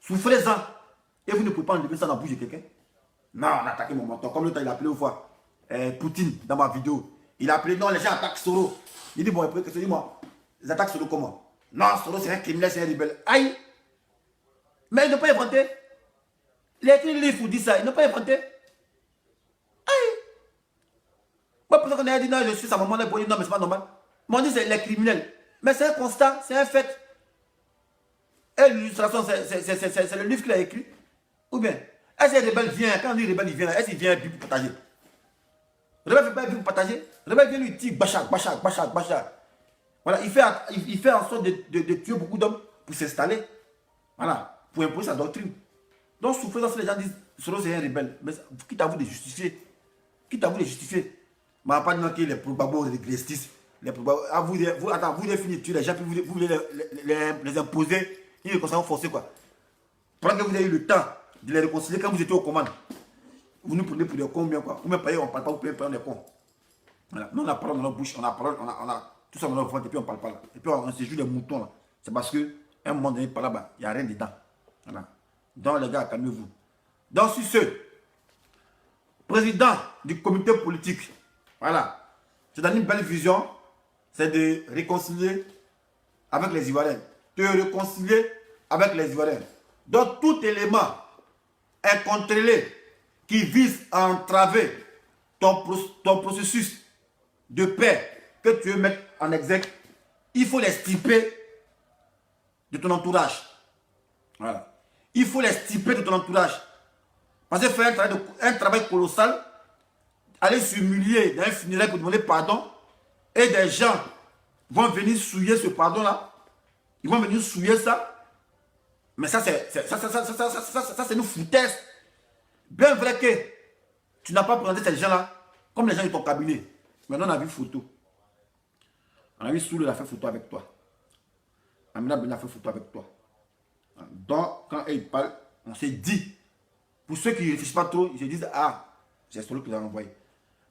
Souffrez-en. Et vous ne pouvez pas enlever ça dans la bouche de quelqu'un. Non, on a attaqué mon mentor. Comme le temps, il a appelé une fois Poutine dans ma vidéo. Il a appelé, non, les gens attaquent Soro. Il dit, bon, dis-moi, ils attaquent Soro comment? Non, Soro, c'est un criminel, c'est un rebelle. Aïe! Mais ils n'ont pas inventé. Il a écrit un livre pour dire ça. Ils n'ont pas inventé. Aïe! Moi, pour ça qu'on a dit, non, je suis sa maman, non, mais c'est pas normal. Mais on dit, c'est les criminels. Mais c'est un constat, c'est un fait. Et l'illustration, c'est le livre qu'il a écrit. Ou bien, est-ce que les rebelles viennent, quand on dit rebelle, il vient, est-ce qu'il vient pour partager? Le rebelle ne fait pas pour partager. Le rebelle vient lui dire, bachak. Voilà, il fait en sorte de tuer beaucoup d'hommes pour s'installer. Voilà, pour imposer sa doctrine. Donc, souffrez si les gens disent, Soro c'est un rebelle. Mais quitte à vous de justifier. Quitte à vous de justifier. Mais pas dire que les probabos régressistes, les probabos. Ah, vous voulez finir de tuer les gens, puis vous voulez les imposer une réconciliation forcée, quoi. Pendant que vous avez eu le temps de les réconcilier quand vous étiez aux commandes. Vous nous prenez pour des cons, bien quoi. Vous même payez, on ne parle pas, vous payez pour des cons. Voilà. Nous, on a parole dans notre bouche, on a tout ça dans notre ventre, et puis on ne parle pas là. Et puis on se joue des moutons là. C'est parce qu'à un moment donné, par là-bas, il n'y a rien dedans. Voilà. Donc les gars, calmez-vous. Donc sur ce, président du comité politique, voilà, c'est dans une belle vision, c'est de réconcilier avec les Ivoiriens. De réconcilier avec les Ivoiriens. Donc tout élément incontrôlé qui vise à entraver ton processus de paix que tu veux mettre en exergue, il faut les stiper de ton entourage. Voilà. Il faut les stiper de ton entourage. Parce que faire un travail colossal, aller s'humilier dans un funéraire pour demander pardon, et des gens vont venir souiller ce pardon-là. Ils vont venir souiller ça. Mais ça, c'est une foutaise. Bien vrai que tu n'as pas présenté ces gens-là comme les gens de ton cabinet. Maintenant, on a vu photo. On a vu Soul a fait photo avec toi. Amina Ben a fait photo avec toi. Donc, quand il parle, on s'est dit, pour ceux qui ne réfléchissent pas trop, ils se disent, ah, c'est celui qui les a envoyés.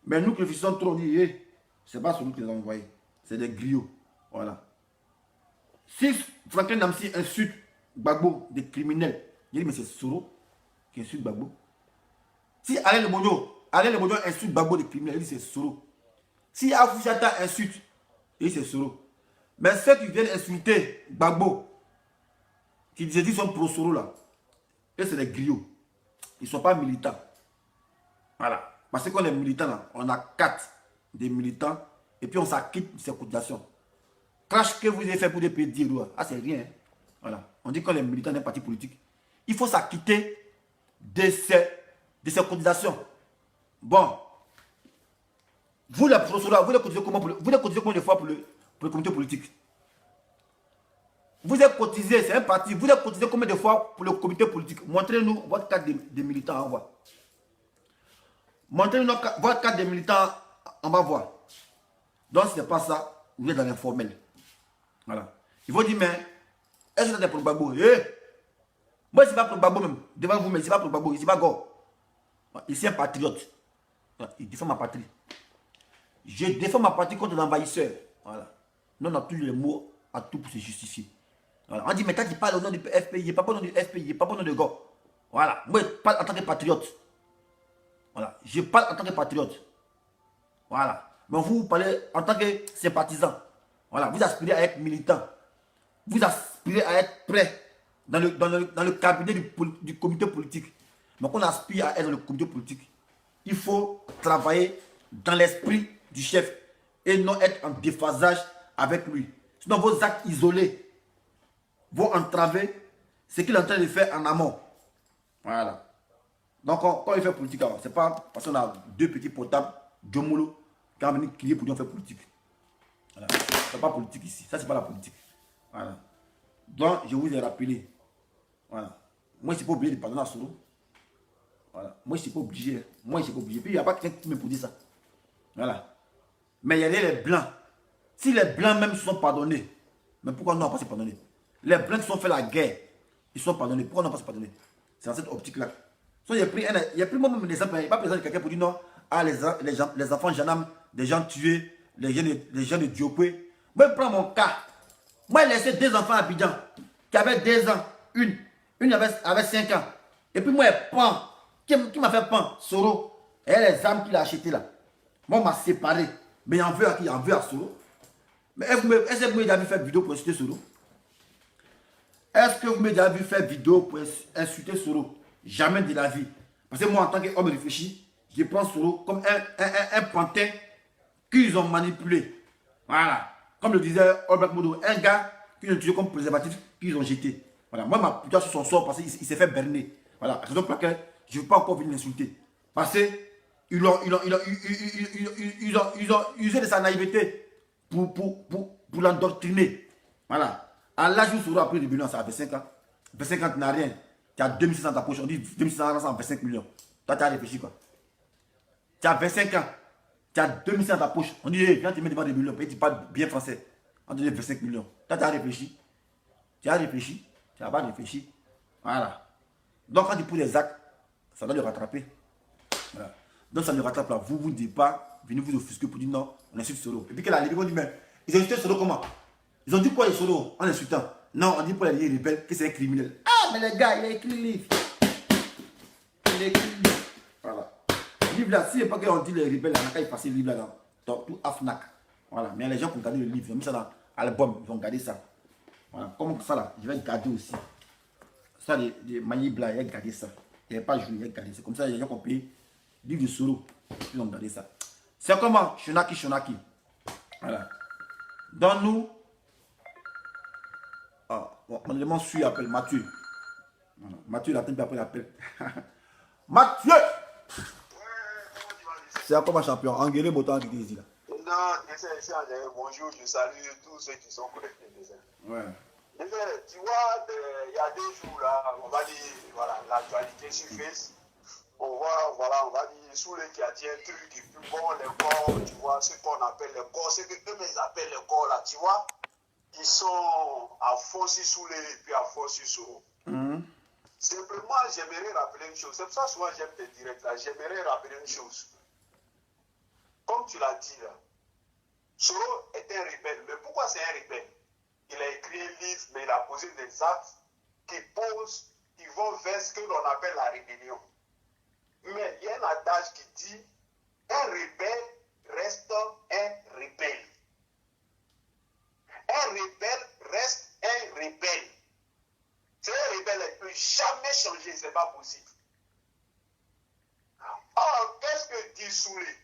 Mais nous qui réfléchissons trop, on dit, hey, c'est pas celui qui les a envoyés. C'est des griots. Voilà. Si Franklin Namsi insulte Gbagbo, des criminels, il dit, mais c'est Soro qui insulte Gbagbo. Si Alain Lebonyo insulte Gbagbo, des criminels, il dit, c'est Soro. Si Afouchata insulte, il dit, c'est Soro. Mais ceux qui viennent insulter Gbagbo, qui se disent sont pro-Soro là, et c'est des griots. Ils ne sont pas militants. Voilà. Parce qu'on est militants là, on a 4 des militants, et puis on s'acquitte de ces cotisations. Crash que vous avez fait pour des pays d'Iroua, ah c'est rien. Hein? Voilà. On dit qu'on est militants d'un parti politique. Il faut s'acquitter de ces cotisations. Bon. Vous les pro-Soro, vous les cotisez combien de fois pour le comité politique? Vous êtes cotisé, c'est un parti, vous êtes cotisé combien de fois pour le comité politique? Montrez-nous votre carte de militant, on voit. Montrez-nous votre carte de militant, on va voir. Donc, ce n'est pas ça, vous êtes dans l'informel. Voilà. Il faut dire, mais Est-ce que c'est pour Gbagbo? Moi, c'est pas pour Gbagbo même. Devant vous, mais c'est pas pour Gbagbo. C'est pas Go. Il est un patriote. Il défend ma patrie. Je défends ma patrie contre l'envahisseur. Voilà. Nous, on a tous les mots à tout pour se justifier. Voilà. On dit, mais quand il parle au nom du FPI, il n'est pas au nom du FPI, il n'est pas au nom de Go. Voilà. Moi, je parle en tant que patriote. Voilà. Je parle en tant que patriote. Voilà. Mais vous parlez en tant que sympathisant. Voilà. Vous aspirez à être militant. Vous aspirez à être prêt dans le cabinet du comité politique. Donc, on aspire à être dans le comité politique. Il faut travailler dans l'esprit du chef et non être en déphasage avec lui. Sinon, vos actes isolés vont entraver ce qu'il est en train de faire en amont. Voilà. Donc, quand il fait politique, c'est pas parce qu'on a deux petits potables, deux moulots, qui ont venu crier pour dire on fait politique. Voilà. C'est pas politique ici. Ça, c'est pas la politique. Voilà. Donc, je vous ai rappelé. Voilà. Moi, je ne suis pas obligé de pardonner à Soro. Voilà. Moi, je ne suis pas obligé. Moi, je ne suis pas obligé. Puis, il n'y a pas quelqu'un qui me dit ça. Voilà. Mais il y a les blancs. Si les blancs même se sont pardonnés, mais pourquoi nous n'avons pas se pardonner? Les blancs qui sont fait la guerre, ils sont pardonnés. Pourquoi nous n'avons pas se pardonner? C'est dans cette optique-là. Il y a pris moi-même des exemples. Il n'y a pas besoin de quelqu'un pour dire non. Ah, les enfants Janam, des gens tués, les gens de Diopé. Moi, je prends mon cas. Moi, j'ai laissé deux enfants à Abidjan qui avaient 2 ans. Une avait 5 ans. Et puis moi, Pan, qui m'a fait Pan, Soro. Et les armes qu'il a achetées là. Moi, on m'a séparé. Mais il en veut à qui? Il en veut à Soro. Mais est-ce que vous m'avez déjà vu faire vidéo pour insulter Soro? Est-ce que vous m'avez déjà vu faire vidéo pour insulter Soro? Jamais de la vie. Parce que moi, en tant qu'homme réfléchi, je prends Soro comme un pantin qu'ils ont manipulé. Voilà. Comme le disait Albert Modo, un gars qu'ils ont utilisé comme préservatif qu'ils ont jeté. Voilà. Moi, ma putain sur son sort parce qu'il s'est fait berner. Voilà. Raison pour laquelle je ne veux pas encore venir l'insulter. Parce qu'ils ont usé de sa naïveté pour l'endoctriner. Voilà. À l'âge où Soro a pris le bilan, ça avait 5 ans. 25 ans, tu n'as rien. Tu as 2600 dans ta poche. On dit 2600 ans, 25 millions. Toi, tu as réfléchi quoi. Tu as 25 ans. Tu as 2600 dans ta poche. On dit, hey, viens te mettre devant des millions. Et tu parles bien français. On te dit 25 millions. Toi, tu as réfléchi. Tu as réfléchi. Tu n'as pas réfléchi. Voilà. Donc, quand tu poses des actes, ça doit le rattraper. Voilà. Donc, ça ne rattrape pas. Vous ne dites pas, venez vous offusquer pour dire non, on insulte Soro. Et puis, que la Libye, on dit, mais ils ont insulté Soro comment? Ils ont dit quoi les Soro en insultant? Non, on dit pour les rebelles que c'est un criminel. Ah, mais les gars, il a écrit le livre. Il a écrit le livre. Voilà. Le livre là, si il n'y a pas qu'on dit les rebelles, on a qu'à y passer le livre là dans tout AFNAC. Voilà. Mais les gens qui ont gardé le livre, ils ont mis ça dans l'album, ils vont garder ça. Voilà. Comme ça là, je vais garder aussi. Ça, les manies blancs, ils vont garder ça. Il n'y a pas joué, ils vont garder ça. Comme ça, les gens qui ont payé le livre de Soro, ils ont gardé ça. C'est comment Shonaki. Voilà. Dans nous, mon élément suit appelle Mathieu. Voilà. Mathieu, il attend puis après l'appel. Mathieu! C'est comment champion? Engueulé, Botan qui dit ici là. Non, bonjour, je salue tous ceux qui sont connectés. Ouais. Tu vois, il y a 2 jours là, on va dire, voilà, l'actualité sur Face. On va dire, sous les qui a dit un truc, et puis bon, les corps, tu vois, ce qu'on appelle les corps, ce que eux appellent les corps là, tu vois. Ils sont à fond sur Soulé et puis à fond sur Soro. Simplement, j'aimerais rappeler une chose. C'est pour ça que souvent j'aime tes directs là. J'aimerais rappeler une chose. Comme tu l'as dit là, Soro est un rebelle. Mais pourquoi c'est un rebelle? Il a écrit un livre, mais il a posé des actes qui vont vers ce que l'on appelle la rébellion. Mais il y a un adage qui dit un rebelle reste un rebelle. Un rebelle reste un rebelle. C'est un rebelle, il ne peut jamais changer, ce n'est pas possible. Or, qu'est-ce que dit Soulé?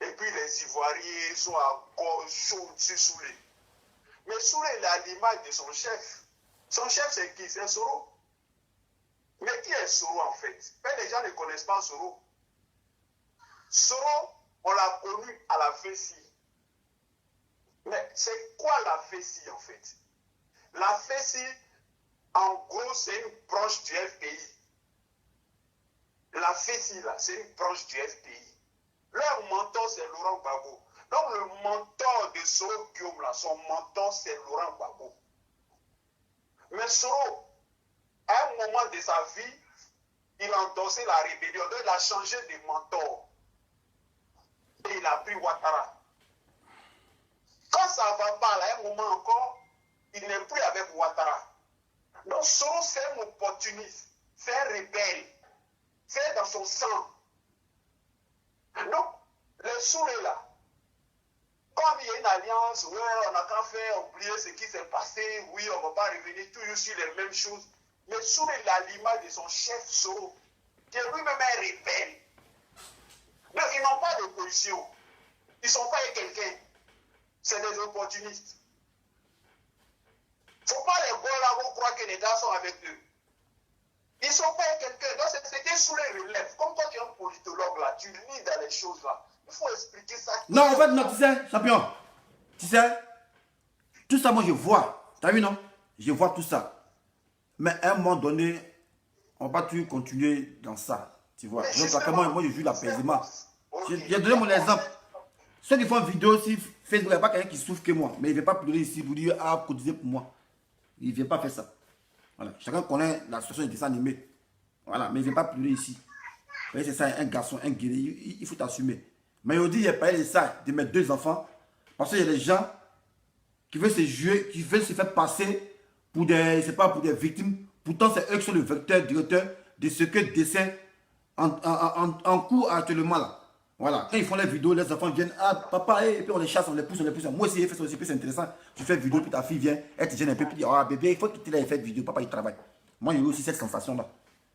Et puis les Ivoiriens sont encore chauds sur Soulé. Mais Soulé, il a l'image de son chef. Son chef, c'est qui? C'est Soro. Mais qui est Soro en fait? Mais les gens ne connaissent pas Soro. Soro, on l'a connu à la FECI. Mais c'est quoi la FECI en fait? La FECI, en gros, c'est une branche du FPI. La FECI, là, c'est une branche du FPI. Leur mentor, c'est Laurent Gbagbo. Donc, le mentor de Soro Guillaume, là, son mentor, c'est Laurent Gbagbo. Mais Soro, à un moment de sa vie, il a endossé la rébellion, donc il a changé de mentor. Et il a pris Ouattara. Quand ça ne va pas, à un moment encore, il n'est plus avec Ouattara. Donc Soro, c'est un opportuniste, c'est un rebelle, c'est dans son sang. Donc, les Sourés là, comme il y a une alliance, oui, on n'a qu'à faire oublier ce qui s'est passé, oui, on ne va pas revenir toujours sur les mêmes choses. Mais Souré, il a l'image de son chef Soro, qui est lui-même un rebelle. Donc, ils n'ont pas d'opposition. Ils ne sont pas avec quelqu'un. C'est des opportunistes. Il ne faut pas les voir là où on croit que les gars sont avec eux. Ils ne sont pas avec quelqu'un. Donc, c'était sous les relèves. Comme toi, tu es un politologue là, tu lis dans les choses là. Il faut expliquer ça. Non, en fait, non, tu sais, champion. Tu sais, tout ça, moi, je vois. T'as vu, non? Je vois tout ça. Mais à un moment donné, on va pas toujours continuer dans ça. Tu vois. Donc, moi, je joue l'apaisement. J'ai donné mon exemple. Ceux qui font vidéo aussi, Facebook, il n'y a pas quelqu'un qui souffre que moi. Mais il ne vient pas pleurer ici pour dire, ah, cotiser pour moi. Il ne vient pas faire ça. Voilà. Chacun connaît la situation des dessins animés. Voilà. Mais il ne vient pas pleurer ici. Vous voyez, c'est ça, un garçon, un guerrier. Il faut t'assumer. Mais il dit, il n'y a pas de ça, de mes 2 enfants. Parce qu'il y a des gens qui veulent se jouer, qui veulent se faire passer pour des, c'est pas pour des victimes. Pourtant, c'est eux qui sont le vecteur, directeur de ce que dessin en cours actuellement là. Voilà. Quand ils font les vidéos, les enfants viennent, ah papa, et puis on les chasse, on les pousse, on les pousse. Moi aussi, il fait ça aussi, c'est intéressant. Tu fais vidéo, puis ta fille vient, elle te gêne un peu, puis dit, ah bébé, il faut quitter là et faire vidéo, papa il travaille. Moi, il y a aussi cette sensation là.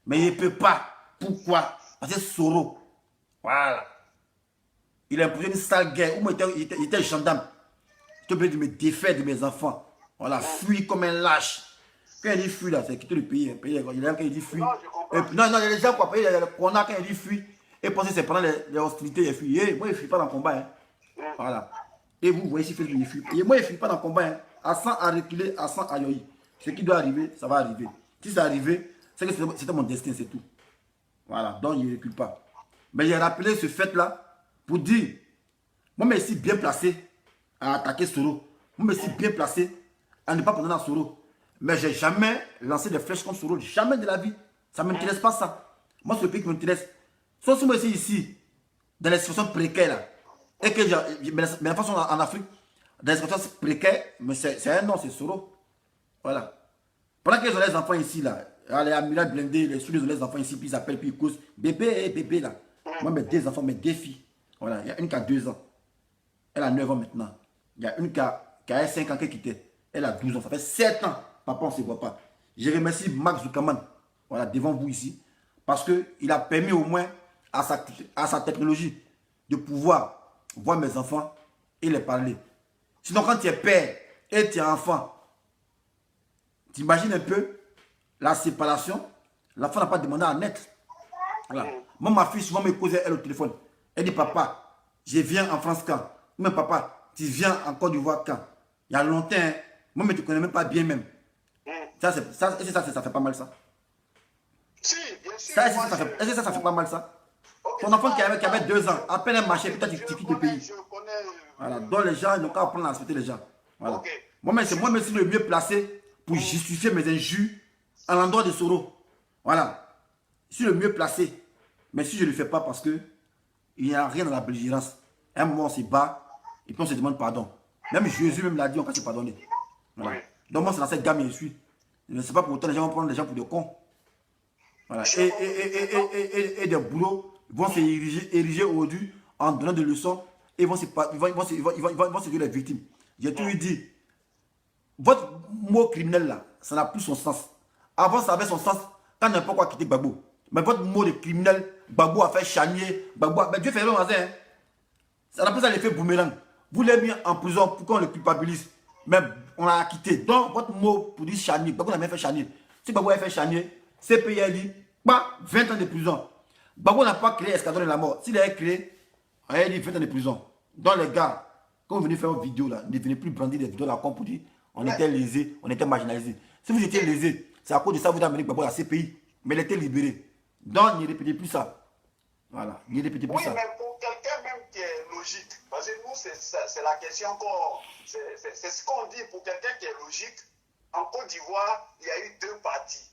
Mais il ne peut pas. Pourquoi? Parce que Soro. Voilà. Il a imposé une sale guerre. Où il était gendarme. Il te plaît de me défaire de mes enfants. Voilà, fuir comme un lâche. Quand il dit fuir là, c'est quitter le pays. Il y a quand il dit fuir. Non, il y a des gens quoi, il y a le connard quand il dit fuir. Et pensez que c'est pendant les hostilités, il fuit. Moi, il ne fuit pas dans le combat. Hein. Voilà. Et vous voyez si il fuit. Et moi, il ne fuit pas dans le combat. Hein. À 100 à reculer, à 100 à yoï. Ce qui doit arriver, ça va arriver. Si ça arrive, c'est que c'était mon destin, c'est tout. Voilà. Donc, il ne recule pas. Mais j'ai rappelé ce fait-là pour dire, moi, je suis bien placé à attaquer Soro. Moi, je suis bien placé à ne pas prendre à Soro. Mais je n'ai jamais lancé des flèches contre Soro. Jamais de la vie. Ça ne m'intéresse pas ça. Moi, c'est le pays qui m'intéresse. Sauf si moi, je suis ici, dans les situations précaires, là, et que mes enfants sont en Afrique, dans les situations précaires, mais c'est un nom, c'est Soro. Voilà. Pendant qu'ils ont les enfants ici, là, les Amira blindés, les sous les enfants ici, puis ils appellent, puis ils causent. Bébé, bébé, là. Moi, mes 2 enfants, mes 2 filles. Voilà. Il y a une qui a 2 ans. Elle a 9 ans maintenant. Il y a une qui a 5 ans qui est quittée. Elle a 12 ans. Ça fait 7 ans. Papa, on ne se voit pas. Je remercie Max Zuckerman, voilà, devant vous ici, parce qu'il a permis au moins à sa technologie de pouvoir voir mes enfants et les parler. Sinon, quand tu es père et tu es enfant, tu imagines un peu la séparation. L'enfant n'a pas demandé à naître. Voilà. Moi, ma fille, souvent, me causait elle au téléphone. Elle dit, papa, je viens en France quand? Mais papa, tu viens en Côte d'Ivoire quand? Il y a longtemps, hein. Moi, mais tu ne connais même pas bien même. Ça fait pas mal ça. Si, bien sûr. Est-ce que ça fait pas mal ça? Okay, ton enfant qui avait 2 ans, à peine un marché, peut-être tu quittes le pays. Je connais. Voilà, donc les gens, ils n'ont qu'à apprendre à respecter les gens. Voilà. Okay. Moi-même, c'est moi-même le mieux placé pour justifier mes injures à l'endroit de Soro. Voilà. Je suis le mieux placé. Mais si je ne le fais pas parce que il n'y a rien dans la belligérance, à un moment on se bat et puis on se demande pardon. Même Jésus même l'a dit, on peut se pardonner. Voilà. Donc moi, c'est dans cette gamme que je suis. Je ne sais pas pour autant les gens vont prendre les gens pour des cons. Voilà. Et des boulots vont s'ériger aujourd'hui en donnant des leçons et ils vont se dire les victimes. J'ai toujours dit, votre mot criminel là, ça n'a plus son sens. Avant, ça avait son sens quand n'importe quoi quittait Gbagbo. Mais votre mot de criminel, Gbagbo a fait chanier, mais Dieu fait le mazin. Hein. Ça n'a plus l'effet boomerang. Vous l'avez mis en prison pour qu'on le culpabilise. Mais on l'a quitté. Donc, votre mot pour dire chanier, Gbagbo n'a même fait chanier. Si Gbagbo a fait chanier, CPI a dit, 20 ans de prison. Gbagbo n'a pas créé Escadron de la mort. S'il avait créé, il a dit 20 ans de prison. Donc, les gars, quand vous venez faire une vidéo là, ne venez plus brandir des vidéos là, comme pour dire, on était lésés, on était marginalisés. Si vous étiez lésés, c'est à cause de ça que vous avez amené Gbagbo à la CPI. Mais il était libéré. Donc, ne répétez plus ça. Voilà, ne répétez plus ça. Oui, mais pour quelqu'un même qui est logique, parce que nous, c'est la question qu'on... C'est ce qu'on dit pour quelqu'un qui est logique. en Côte d'Ivoire, il y a eu deux partis.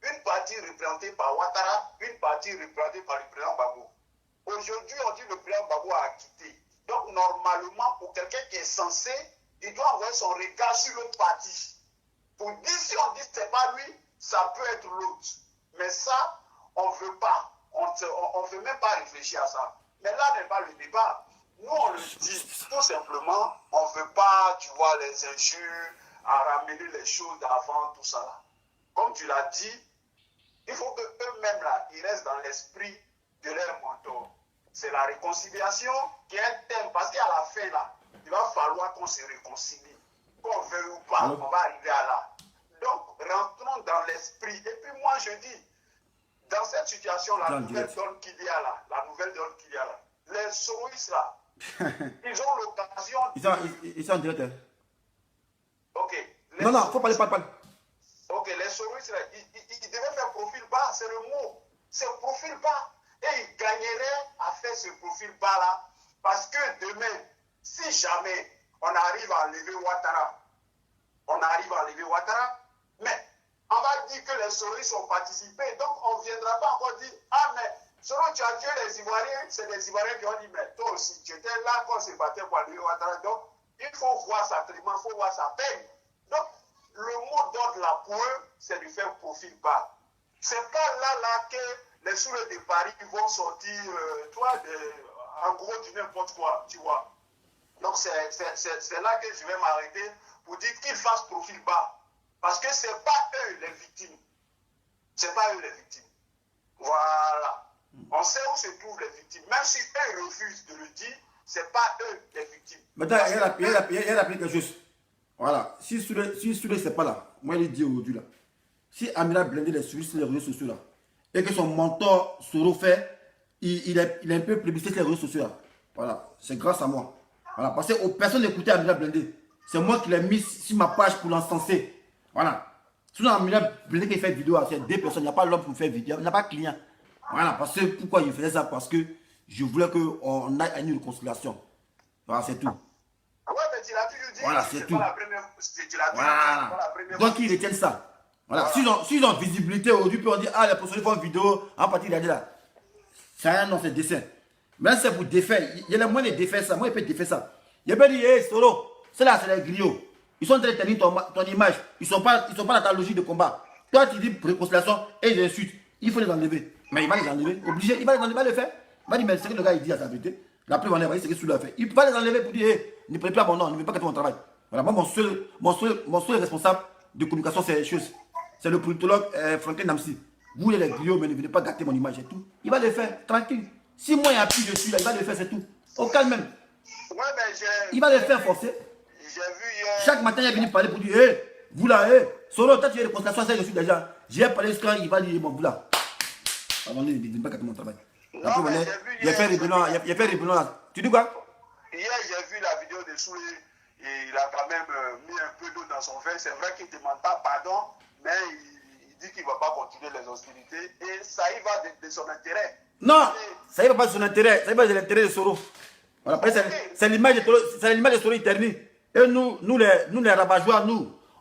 Une partie représentée par Ouattara, une partie représentée par le président Gbagbo. Aujourd'hui, on dit que le président Gbagbo a quitté. Donc, normalement, pour quelqu'un qui est censé, il doit envoyer son regard sur l'autre parti. Pour dire, si on dit que ce n'est pas lui, ça peut être l'autre. Mais ça, on ne veut pas. On ne veut même pas réfléchir à ça. Mais là n'est pas le débat. Nous, on le dit tout simplement, on ne veut pas, tu vois, les injures, à ramener les choses d'avant, tout ça là. Comme tu l'as dit, il faut qu'eux-mêmes là, ils restent dans l'esprit de leur mentor. C'est la réconciliation qui est un thème, parce qu'à la fin là, il va falloir qu'on se réconcilie. Qu'on veuille ou pas, on va arriver à là. Donc, rentrons dans l'esprit. Et puis moi, je dis, dans cette situation, la nouvelle donne qu'il y a là, les souris là, ils ont l'occasion. Ils sont en direct. Ok. Non, faut parler, parle. Ok, les souris là, ils devaient faire profil bas, c'est le mot. C'est profil bas. Et ils gagneraient à faire ce profil bas là, parce que demain, si jamais on arrive à enlever Ouattara, mais on va dire que les souris ont participé, donc on ne viendra pas encore dire, ah mais selon tu as tué les Ivoiriens, c'est les Ivoiriens qui ont dit, mais toi aussi, tu étais là quand on se battait pour enlever Ouattara, donc il faut voir sa traitement, il faut voir sa peine. Donc le mot d'ordre là pour eux, c'est de faire profil bas. C'est pas là que les souris de Paris vont sortir, en gros du n'importe quoi, tu vois. Donc c'est là que je vais m'arrêter pour dire qu'ils fassent profil bas. Parce que ce n'est pas eux les victimes. Ce n'est pas eux les victimes. Voilà. On sait où se trouvent les victimes. Même si eux refusent de le dire, ce n'est pas eux les victimes. Maintenant, il y a quelque chose. Voilà. Si Souley, c'est pas là, moi, il dit aujourd'hui là. Si Amira blindé les suivis sur les réseaux sociaux là, et que son mentor Soro fait, il est un peu plébiscité sur les réseaux sociaux là. Voilà. C'est grâce à moi. Voilà. Parce que personne n'écoutait Amira blindé. C'est moi qui l'ai mis sur ma page pour l'encenser. Voilà. Sinon, Amira blindé qui fait vidéo à ces deux personnes, il n'y a pas l'homme pour faire vidéo, il n'y a pas de client. Voilà. Parce que pourquoi il faisait ça? Parce que je voulais qu'on aille à une réconciliation. Voilà, c'est tout. Ouais, mais tu l'as toujours dit. Voilà, c'est tout. Voilà. Donc, ils retiennent ça. Voilà. S'ils ont visibilité aujourd'hui, puis on dit, ah, les personnes font une vidéo, en partie, il a dit là. C'est rien, non, c'est dessin. Mais c'est pour défaire. Il y a les moyens de défaire ça. Moi, il peut défaire ça. Il peut dire, hé, Solo, c'est là, c'est les griots. Ils sont en train de tenir ton image. Ils ne sont pas dans ta logique de combat. Toi, tu dis réconciliation et ils insultent. Il faut les enlever. Mais il va les enlever. Obligé, il va les enlever, il va le faire. Il va dire, mais c'est que le gars, il dit à sa vérité. La preuve, on est, c'est que Souley a fait. Il va les enlever pour dire, hé, ne prenez pas mon nom, ne veux pas gâter mon travail. Voilà, moi, mon seul responsable de communication, c'est les choses. C'est le politologue Franklin Namsi. Vous, les griots, mais ne venez pas gâter mon image et tout. Il va le faire, tranquille. Si moi, il appuie dessus, là, il va le faire, c'est tout. Au calme même. Ouais, mais il va le faire forcer. J'ai vu hier. Chaque matin, il est venu parler pour dire, hé, vous là, hé, Solo, toi, tu es de constatation, ça, je suis déjà. J'ai parlé ce quand il va dire, bon, vous là. Avant, il ne venez pas gâter mon travail. Non, mais j'ai vu il a fait rébellion là. Tu dis quoi? Hier, j'ai vu la vidéo de Souley. Et il a quand même mis un peu d'eau dans son verre. C'est vrai qu'il ne demande pas pardon, mais il dit qu'il ne va pas continuer les hostilités. Et ça y va de son intérêt. Non, ça y va pas de son intérêt. Ça y va de l'intérêt de Soro. Voilà, c'est l'image de Soro internée. Et nous les rabat-joueurs,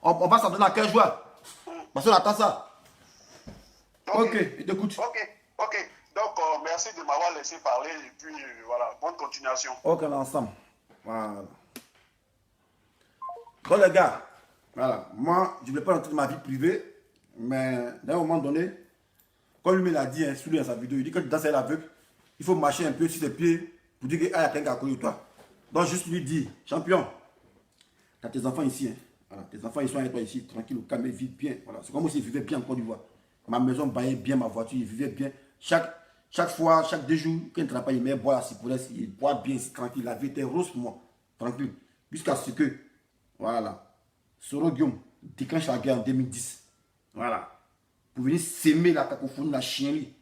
on va s'en donner à 15 joueurs. Parce qu'on attend ça. Ok, il t'écoute. Ok. Donc, merci de m'avoir laissé parler. Et puis, voilà, bonne continuation. Ok, on est ensemble. Voilà. Bon, les gars, voilà, moi, je ne voulais pas rentrer dans ma vie privée, mais d'un moment donné, comme lui me l'a dit, Souley dans sa vidéo, il dit que dans cette aveugle, il faut marcher un peu sur ses pieds pour dire qu'il y a quelqu'un à côté de toi. Donc, juste lui dire, champion, tu as tes enfants ici, hein. Voilà, tes enfants, ils sont avec toi ici, tranquille, au calme, ils vivent bien. Voilà, c'est comme si ils vivaient bien en Côte d'Ivoire. Ma maison baillait bien, ma voiture, ils vivaient bien. Chaque fois, chaque 2 jours, quand il ne travaille pas, il met boire la cipollesse, il boit bien, c'est tranquille. La vie était rose pour moi, tranquille. Jusqu'à ce que, voilà, Soro Guillaume déclenche la guerre en 2010. Voilà. Pour venir s'aimer la cacophonie, la chienlit.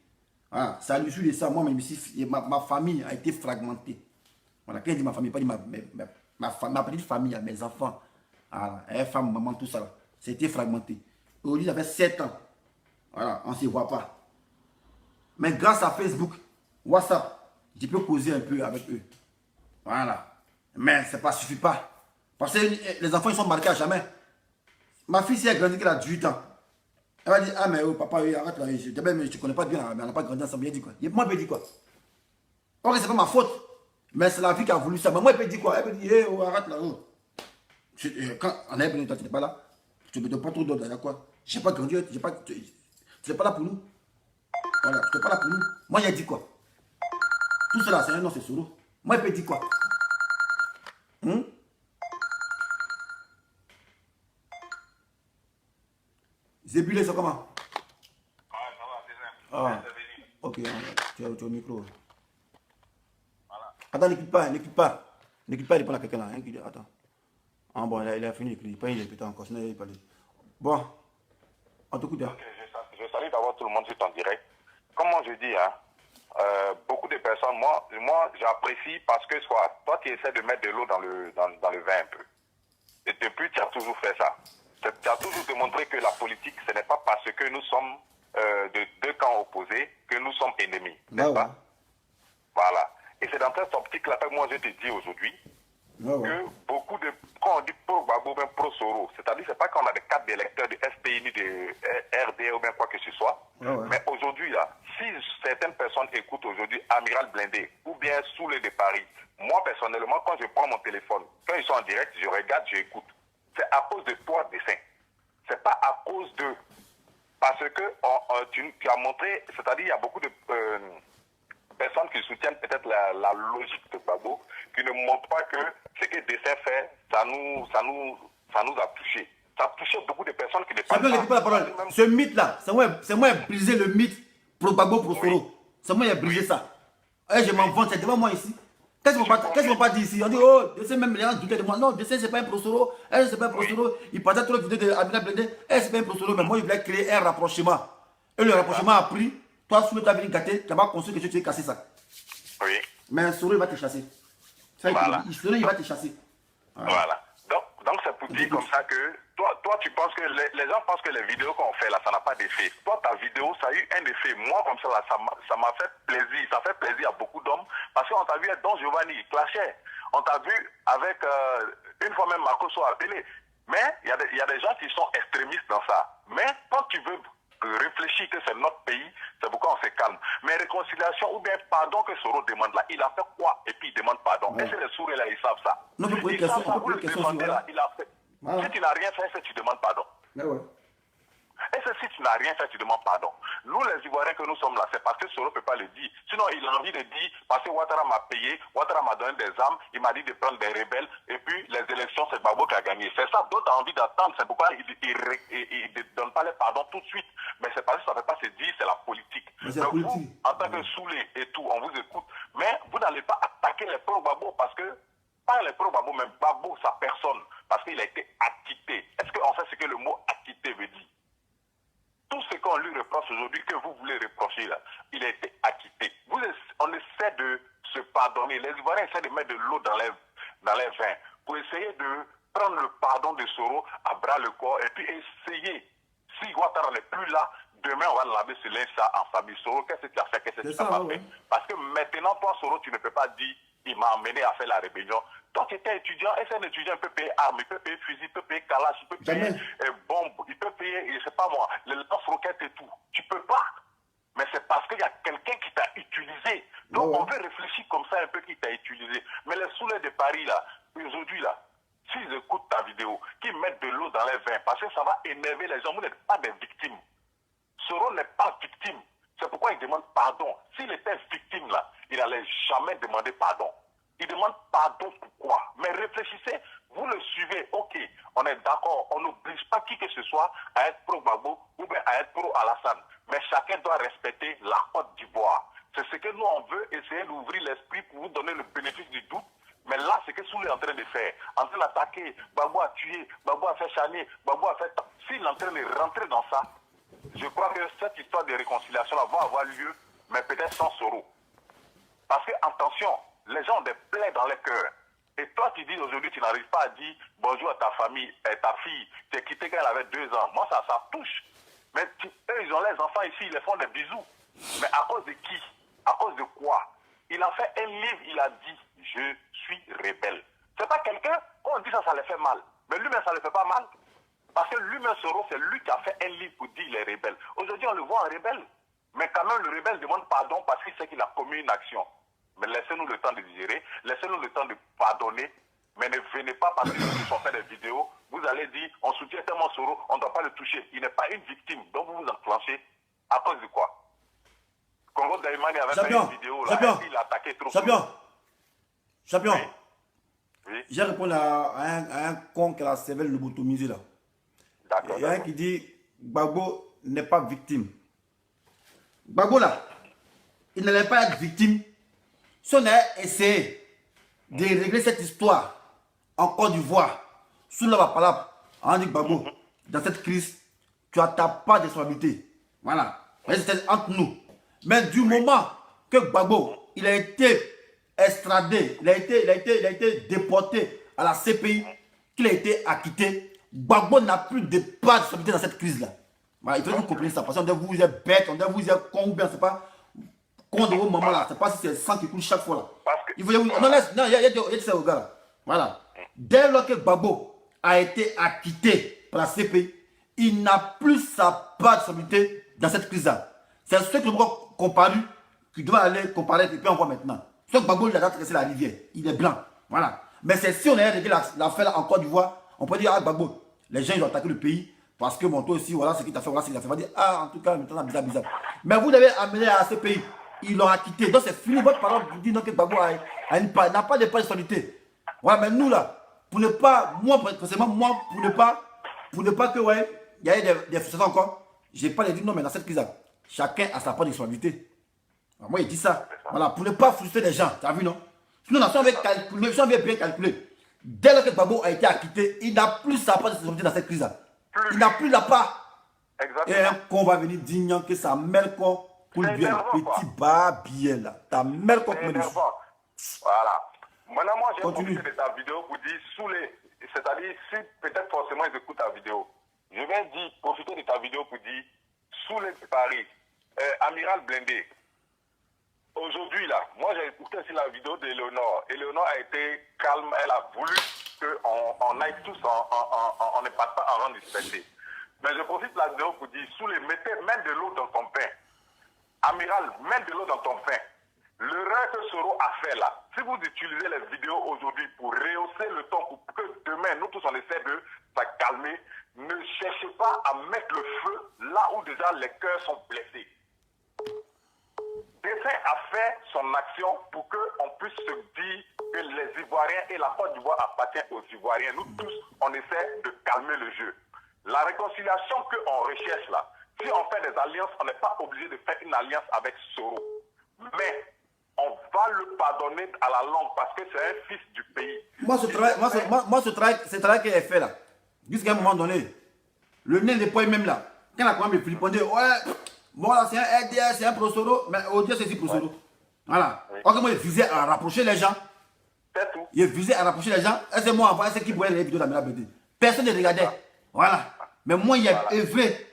Voilà. Ça lui suit de ça. Moi, même ici, ma famille a été fragmentée. Voilà. Quand il dit ma famille, pas dit ma petite famille, mes enfants. Voilà. Femme, maman, tout ça. C'était fragmenté. Aujourd'hui, j'avais 7 ans. Voilà. On ne se voit pas. Mais grâce à Facebook, WhatsApp, je peux causer un peu avec eux. Voilà. Mais ça ne suffit pas. Parce que les enfants, ils sont marqués à jamais. Ma fille, si elle grandit, qu'elle a 18 ans, elle va dire, ah mais oh, papa, oui, arrête là, je ne connais pas bien, mais on n'a pas grandi ensemble. Elle dit quoi? Moi, elle peut dire quoi? Ok, c'est pas ma faute, mais c'est la vie qui a voulu ça. Mais moi, elle peut dire quoi? Elle peut dire, oh, arrête là. Oh. Quand on est venu, toi, tu n'es pas là. Tu ne me donnes pas trop d'ordre, il y a quoi? Je n'ai pas grandi, tu n'es pas là pour nous. Voilà, tu n'es pas là pour nous. Moi, il dit quoi? Tout cela, c'est un nom, c'est Soro. Moi, elle peut dire quoi? Zébulé, c'est comment? Ah, ça va, c'est simple. Ah, ok, tu es au micro. Voilà. Attends, n'écoute pas, n'écoute pas. N'écoute pas, il répond à quelqu'un là. Hein, attends. Ah bon, il a fini d'écrire. Il répète encore, sinon il parlait. Bon, on t'écoute. Ok, je salue d'abord tout le monde sur en direct. Comme moi je dis, hein, beaucoup de personnes, moi j'apprécie parce que toi tu essaies de mettre de l'eau dans le vin un peu. Et depuis, tu as toujours fait ça. Tu as toujours démontré que la politique, ce n'est pas parce que nous sommes de deux camps opposés que nous sommes ennemis. N'est-ce pas? Voilà. Et c'est dans cette optique-là que moi je te dis aujourd'hui que beaucoup de... Quand on dit pro-Gbagbo, même pro-Soro, c'est-à-dire c'est pas qu'on a des cartes d'électeurs de FPI ni de RD ou bien quoi que ce soit. Mais aujourd'hui, là, si certaines personnes écoutent aujourd'hui Amiral Blindé ou bien Soulé de Paris, moi personnellement, quand je prends mon téléphone, quand ils sont en direct, je regarde, j'écoute. C'est à cause de toi, dessin. C'est pas à cause d'eux. Parce que tu as montré, c'est-à-dire il y a beaucoup de personnes qui soutiennent peut-être la logique de Gbagbo, qui ne montrent pas que ce que Dessin fait, ça nous a touché. Ça a touché beaucoup de personnes qui ne parlent pas. La parole. Ce mythe-là, c'est moi qui ai brisé le mythe pro Gbagbo, pro Soro. C'est moi qui ai brisé ça. Et je m'en vante, c'est devant moi ici. Qu'est-ce qu'ils vont pas dire ici? On dit, oh, Dessin, même les gens doutaient de moi. Non, Dessin, c'est pas un pro Soro. Elle, c'est pas un pro Soro. Il partait trop de vidéos de Amina Blende. Elle, c'est pas un pro Soro. Mais moi, je voulais créer un rapprochement. Et le rapprochement a pris. Toi, sous le tas, venu gâter, tu n'as pas construit que tu veux casser ça. Oui. Mais un Soro, il va te chasser. Voilà. Il va te chasser. Voilà. Donc c'est pour dire comme ça que toi tu penses que les gens pensent que les vidéos qu'on fait là, ça n'a pas d'effet. Toi, ta vidéo, ça a eu un effet. Moi, comme ça, là, ça m'a fait plaisir. Ça fait plaisir à beaucoup d'hommes parce qu'on t'a vu être Don Giovanni, clashait. On t'a vu avec, une fois même Marco soit appelé. Mais il y a des gens qui sont extrémistes dans ça. Mais quand tu veux réfléchir que c'est notre pays, c'est pourquoi on se calme. Mais réconciliation ou bien pardon que Soro demande là, il a fait quoi et puis il demande pardon. Est-ce que les sourds là, ils savent ça? Non, ils savent ça, vous le demandez là, il a fait. Voilà. Si tu n'as rien fait, c'est que tu demandes pardon. Et si tu n'as rien fait, tu demandes pardon. Nous, les Ivoiriens que nous sommes là, c'est parce que Soro ne peut pas le dire. Sinon, il a envie de dire, parce que Ouattara m'a payé, Ouattara m'a donné des armes, il m'a dit de prendre des rebelles, et puis les élections, c'est Gbagbo qui a gagné. C'est ça, d'autres ont envie d'attendre, c'est pourquoi il ne donne pas les pardons tout de suite. Mais c'est parce que ça ne fait pas se dire, c'est la politique. Mais vous, en tant que Soulé et tout, on vous écoute, mais vous n'allez pas attaquer les pro-Gbagbo parce que, pas les pro-Gbagbo, mais Gbagbo, sa personne, parce qu'il a été acquitté. Est-ce qu'on sait ce que le mot acquitté veut dire? Tout ce qu'on lui reproche aujourd'hui, que vous voulez reprocher là, il a été acquitté. On essaie de se pardonner. Les Ivoiriens essaient de mettre de l'eau dans les vins pour essayer de prendre le pardon de Soro à bras le corps et puis essayer, si Ouattara n'est plus là, demain on va laver ce linge ça en famille. Soro, qu'est-ce que tu as fait, qu'est-ce que tu n'as pas fait? Parce que maintenant, toi Soro, tu ne peux pas dire, il m'a amené à faire la rébellion. Toi, tu étais étudiant, et c'est un étudiant, il peut payer armes, il peut payer fusil, il peut payer calache, il peut payer bombe, il peut payer, je sais pas moi, les lance-roquettes et tout. Tu peux pas. Mais c'est parce qu'il y a quelqu'un qui t'a utilisé. Donc on veut réfléchir comme ça un peu qui t'a utilisé. Mais les soulets de Paris là, aujourd'hui là, s'ils écoutent ta vidéo, qu'ils mettent de l'eau dans les vins, parce que ça va énerver les gens, vous n'êtes pas des victimes. Soro n'est pas victime. C'est pourquoi il demande pardon. S'il était victime là, il n'allait jamais demander pardon. Il demande pardon pourquoi. Mais réfléchissez, vous le suivez, ok, on est d'accord, on n'oblige pas qui que ce soit à être pro-Gbagbo ou bien à être pro-Alassane. Mais chacun doit respecter la Côte d'Ivoire. C'est ce que nous on veut essayer d'ouvrir l'esprit pour vous donner le bénéfice du doute. Mais là, c'est ce que Soulé est en train de faire. En train d'attaquer, Gbagbo a tué, Gbagbo a fait chaner, Gbagbo a fait... S'il est en train de rentrer dans ça, je crois que cette histoire de réconciliation là va avoir lieu, mais peut-être sans Soro. Parce que, attention, les gens ont des plaies dans les cœurs. Et toi, tu dis aujourd'hui, tu n'arrives pas à dire bonjour à ta famille, à ta fille, tu es quitté quand elle avait 2 ans. Moi, ça touche. Mais eux, ils ont les enfants ici, ils les font des bisous. Mais à cause de qui? À cause de quoi? Il a fait un livre, il a dit, je suis rebelle. C'est pas quelqu'un, quand on dit ça, ça les fait mal. Mais lui-même, ça ne le fait pas mal. Parce que lui-même, Soro, c'est lui qui a fait un livre pour dire les rebelles. Aujourd'hui, on le voit en rebelle. Mais quand même, le rebelle demande pardon parce qu'il sait qu'il a commis une action. Mais laissez-nous le temps de digérer, laissez-nous le temps de pardonner. Mais ne venez pas parce que nous avons fait des vidéos. Vous allez dire, on soutient tellement Soro, on ne doit pas le toucher. Il n'est pas une victime. Donc vous vous enclenchez. À cause de quoi? Congo Daimani avait fait une vidéo là, il a attaqué trop. Champion. Oui. Oui. J'ai répondu à un con qui a la cervelle lobotomisée là. D'accord. Il y a un qui dit Gbagbo n'est pas victime. Gbagbo là, il n'allait pas être victime. Si on a essayé de régler cette histoire en Côte d'Ivoire, sous la parole, on dit Gbagbo, dans cette crise, tu n'as pas de responsabilité. Voilà. C'est entre nous. Mais du moment que Gbagbo, il a été extradé, il a été déporté à la CPI, qu'il a été acquitté, Gbagbo n'a plus de part de responsabilité dans cette crise-là. Voilà, il faut que vous compreniez ça. Parce qu'on vous êtes bête, on vous êtes con ou bien, c'est pas con de vos mamans là. C'est pas si c'est le sang qui coule chaque fois là. Il faut, non, il y a ça au gars là. Voilà. Dès lors que Gbagbo a été acquitté par la CPI, il n'a plus sa part de responsabilité dans cette crise-là. C'est ce que nous avons comparu, qui doit aller comparer et puis on voit maintenant. Ce que Gbagbo il a traversé la rivière, il est blanc. Voilà. Mais c'est si on a réglé l'affaire là en Côte d'Ivoire, on peut dire, ah Gbagbo, les gens ils ont attaqué le pays parce que mon toi aussi, voilà ce qu'il t'a fait, voilà ce qu'il a fait. On va dire, ah en tout cas, maintenant bizarre. Mais vous l'avez amené à ce pays, ils l'ont acquitté. Donc c'est fini, votre parole vous dit donc que Gbagbo n'a pas de responsabilité. Voilà, mais nous là, pour ne pas, moi personnellement, pour ne pas que, ouais, il y ait des frustrations encore, j'ai pas dit non, mais dans cette crise-là, chacun a sa part de responsabilité. Moi, il dit ça. Voilà, pour ne pas frustrer les gens, tu as vu, non? Sinon, si on avait bien calculé, dès lors que Gbagbo a été acquitté, il n'a plus sa part de responsabilité dans cette crise-là. Il n'a plus la part. Exactement. Et un con va venir dire que sa mère con coule bien. Petit babier là. Ta mère con coule bien. Voilà. Maintenant, moi, j'ai profité de ta vidéo pour dire sous les. C'est-à-dire, si peut-être forcément ils écoutent ta vidéo, je vais dire, profiter de ta vidéo pour dire sous les Paris, Amiral Blindé. Aujourd'hui, là, moi j'ai écouté aussi la vidéo d'Éléonore. Éléonore a été calme, elle a voulu qu'on aille tous on ne parte pas en rang dispersé. Mais je profite de la vidéo pour dire, mets de l'eau dans ton pain. Amiral, mets de l'eau dans ton pain. L'erreur que Soro a fait là, si vous utilisez les vidéos aujourd'hui pour rehausser le ton, pour que demain, nous tous on essaie de se calmer, ne cherchez pas à mettre le feu là où déjà les cœurs sont blessés. Dessin a fait son action pour qu'on puisse se dire que les Ivoiriens et la Côte d'Ivoire appartiennent aux Ivoiriens. Nous tous, on essaie de calmer le jeu. La réconciliation qu'on recherche là, si on fait des alliances, on n'est pas obligé de faire une alliance avec Soro. Mais on va le pardonner à la longue parce que c'est un fils du pays. Moi, ce travail qu'il a fait là, jusqu'à un moment donné, le nez n'est pas même là. Quand la commande me flippondait, ouais, bon là c'est un RDS, c'est un pro-Soro, mais au Dieu c'est du pro-Soro. Ouais. Voilà. Oui. Or que moi, il visait à rapprocher les gens. C'est tout. Il visait à rapprocher les gens. Et c'est moi, c'est qui voyait les vidéos d'Amira Blindé. Personne ne regardait. Voilà. Mais moi, il a œuvré.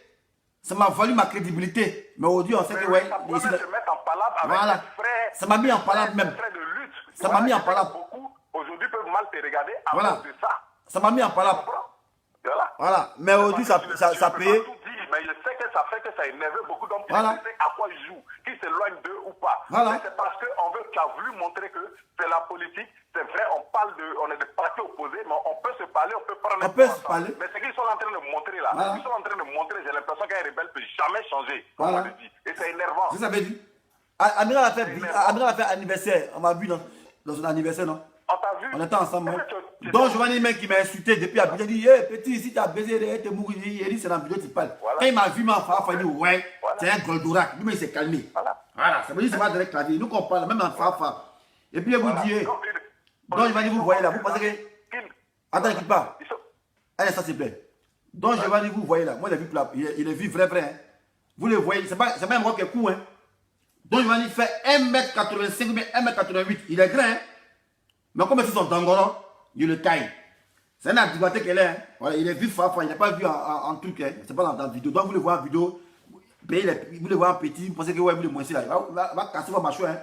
Ça m'a valu ma crédibilité. Mais aujourd'hui, on sait que, ouais. Ça peut se mettre en palabre avec voilà. des frères. Ça m'a mis en palabre même. Frères de lutte. Ça m'a mis en palabre. Beaucoup, aujourd'hui, peuvent mal te regarder à cause de ça. Ça m'a mis en palabre. Voilà. Mais aujourd'hui, ça paye. Mais je sais que ça fait que ça énerve beaucoup d'hommes qui voilà. ne savent à quoi ils jouent, qui s'éloignent d'eux ou pas. Voilà. Mais c'est parce que tu as voulu montrer que c'est la politique, c'est vrai, on est des partis opposés, mais on peut se parler, on peut prendre on peut se parler. Mais ce qu'ils sont en train de montrer là, voilà. ils sont en train de montrer, j'ai l'impression qu'un rebelle ne peut jamais changer, comme voilà. on le dit. Et c'est énervant. Vous avez dit Amiral a fait anniversaire, on m'a vu dans son anniversaire, non? On t'a vu? On était ensemble. Donc Giovanni même qui m'a insulté depuis Abidjan, il dit, hey, petit, si tu as baisé, tu es mourir, il dit, c'est dans la vidéo, tu parles. Voilà. Quand il m'a vu, il dit, ouais, voilà. C'est un Goldorak. Lui, il s'est calmé. Voilà. Ça veut dire que c'est pas direct clavier. Nous, qu'on parle, même en Fafa. Et puis, il vous dit, donc Giovanni, vous voyez là, vous pensez que. Attends, écoute pas. Allez, ça, s'il te plaît. Donc Giovanni, vous voyez là, moi, il est vu vrai. Hein. Vous le voyez, c'est pas un rock qui est court. Hein. Donc Giovanni fait 1m85 ou bien 1m88. Il est grand, hein. Mais comme ils sont d'Angora, il le taille. C'est un activateur qu'elle est. Hein. Voilà, il est vu Fafa, il n'est pas vu en truc. Hein. C'est pas dans la vidéo. Donc vous le voyez en vidéo, vous le voyez en petit, vous pensez que ouais, vous le moissez là. Il va casser votre mâchoire. Hein.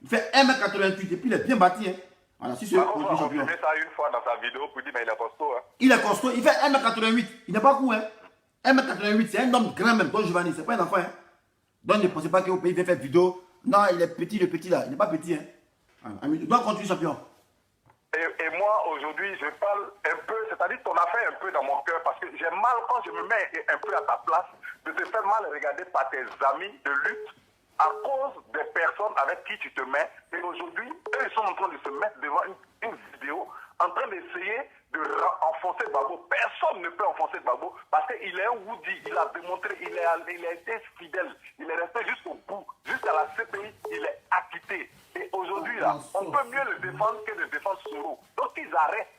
Il fait 1m88 et puis il est bien bâti. Hein. Voilà, si c'est Par contre, on a ça une fois dans sa vidéo pour dire, mais il est costaud. Hein. Il est costaud, il fait 1m88. Il n'est pas court, hein. 1m88, c'est un homme grand même, comme Giovanni, c'est pas un enfant, hein. Donc ne pensez pas qu'au pays, il va faire vidéo. Non, il est petit, le petit là, il n'est pas petit, hein. Donc continue, champion. Et moi, aujourd'hui, je parle un peu, c'est-à-dire ton affaire un peu dans mon cœur, parce que j'ai mal quand je me mets un peu à ta place, de te faire mal regarder par tes amis de lutte, à cause des personnes avec qui tu te mets. Et aujourd'hui, eux, ils sont en train de se mettre devant une vidéo, en train d'essayer de enfoncer Gbagbo. Personne ne peut enfoncer Gbagbo, parce qu'il est un Woody, il a démontré, il a été fidèle, il est resté jusqu'au bout, jusqu'à la CPI, il est acquitté. Et aujourd'hui, là, on peut mieux le défendre que de défendre Soro. Donc, ils arrêtent.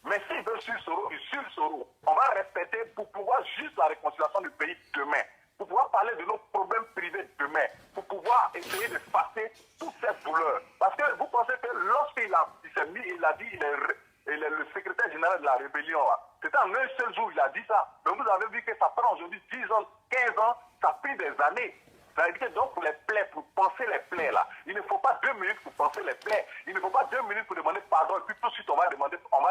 Mais s'ils veulent suivre Soro, ils suivent Soro. On va respecter pour pouvoir juste la réconciliation du pays demain. Pour pouvoir parler de nos problèmes privés demain. Pour pouvoir essayer de passer toute cette douleur. Parce que vous pensez que lorsqu'il s'est mis, il a dit, il est le secrétaire général de la rébellion. C'était en un seul jour, il a dit ça. Donc vous avez vu que ça prend aujourd'hui 10 ans, 15 ans, ça a pris des années. Ça veut dire que donc pour les plaies, pour penser les plaies là, il ne faut pas 2 minutes pour penser les plaies. Il ne faut pas 2 minutes pour demander pardon et puis tout de suite on va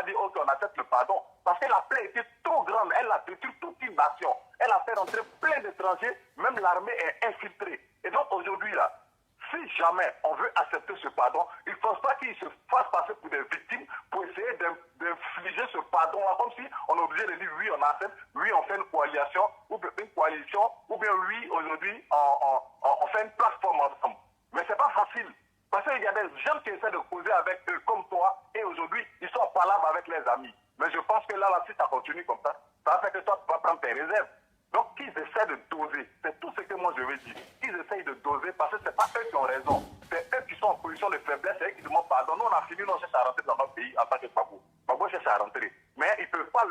dire ok on accepte le pardon. Parce que la plaie était trop grande, elle a détruit toute une nation. Elle a fait rentrer plein d'étrangers, même l'armée est infiltrée. Et donc aujourd'hui là, si jamais on veut accepter ce pardon, il ne faut pas qu'il se fasse passer pour des victimes pour essayer d'infliger ce pardon-là, comme si on est obligé de dire oui, on accepte, oui, on fait une coalition, ou bien oui, aujourd'hui, on fait une plateforme ensemble. Mais ce n'est pas facile. Parce qu'il y a des gens qui essaient de causer avec eux comme toi, et aujourd'hui, ils sont en palabre avec les amis. Mais je pense que là, si ça continue comme ça va faire que toi, tu vas prendre tes réserves. Donc, qu'ils essaient de doser. C'est tout ce que moi je veux dire. Ils essayent de doser parce que ce n'est pas eux qui ont raison. C'est eux qui sont en position de faiblesse. C'est eux qui demandent pardon. Nous, on a fini, on cherche à rentrer dans notre pays en tant que Gbagbo. Gbagbo cherche à rentrer. Mais ils ne peuvent pas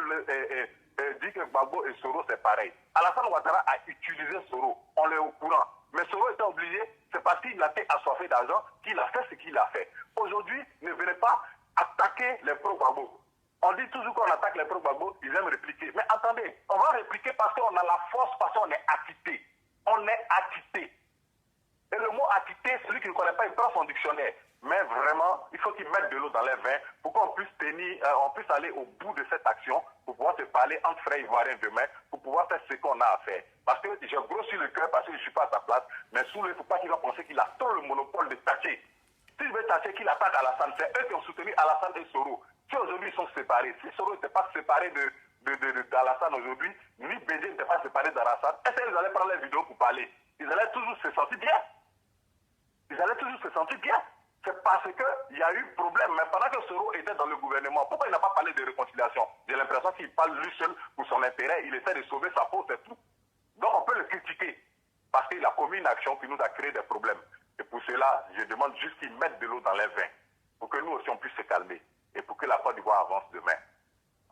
dire que Gbagbo et Soro, c'est pareil. Alassane Ouattara a utilisé Soro. On est au courant. Mais Soro était obligé. C'est parce qu'il a été assoiffé d'argent qu'il a fait ce qu'il a fait. Aujourd'hui, ne venez pas attaquer les pro-Gbagbo. On dit toujours qu'on attaque les pro-Gbagbo, ils aiment répliquer. Mais attendez, on va répliquer parce qu'on a la force, parce qu'on est acquitté. On est acquitté. Et le mot acquitté, celui qui ne connaît pas, il prend son dictionnaire. Mais vraiment, il faut qu'ils mettent de l'eau dans les vins pour qu'on puisse on puisse aller au bout de cette action, pour pouvoir se parler entre frères ivoiriens demain, pour pouvoir faire ce qu'on a à faire. Parce que j'ai grossi le cœur parce que je ne suis pas à sa place, mais sous il ne faut pas qu'il va penser qu'il a trop le monopole de tâcher. S'il veut tâcher qu'il attaque Alassane, c'est eux qui ont soutenu Alassane et Soro. Si aujourd'hui ils sont séparés, si Soro n'était pas séparé d'Alassane aujourd'hui, ni Bédé n'était pas séparé d'Alassane, est-ce qu'ils allaient prendre les vidéos pour parler? Ils allaient toujours se sentir bien. Ils allaient toujours se sentir bien. C'est parce qu'il y a eu problème. Mais pendant que Soro était dans le gouvernement, pourquoi il n'a pas parlé de réconciliation? J'ai l'impression qu'il parle lui seul pour son intérêt. Il essaie de sauver sa peau, c'est tout. Donc on peut le critiquer. Parce qu'il a commis une action qui nous a créé des problèmes. Et pour cela, je demande juste qu'ils mettent de l'eau dans les vins. Pour que nous aussi on puisse se calmer. Et pour que la Côte d'Ivoire avance demain.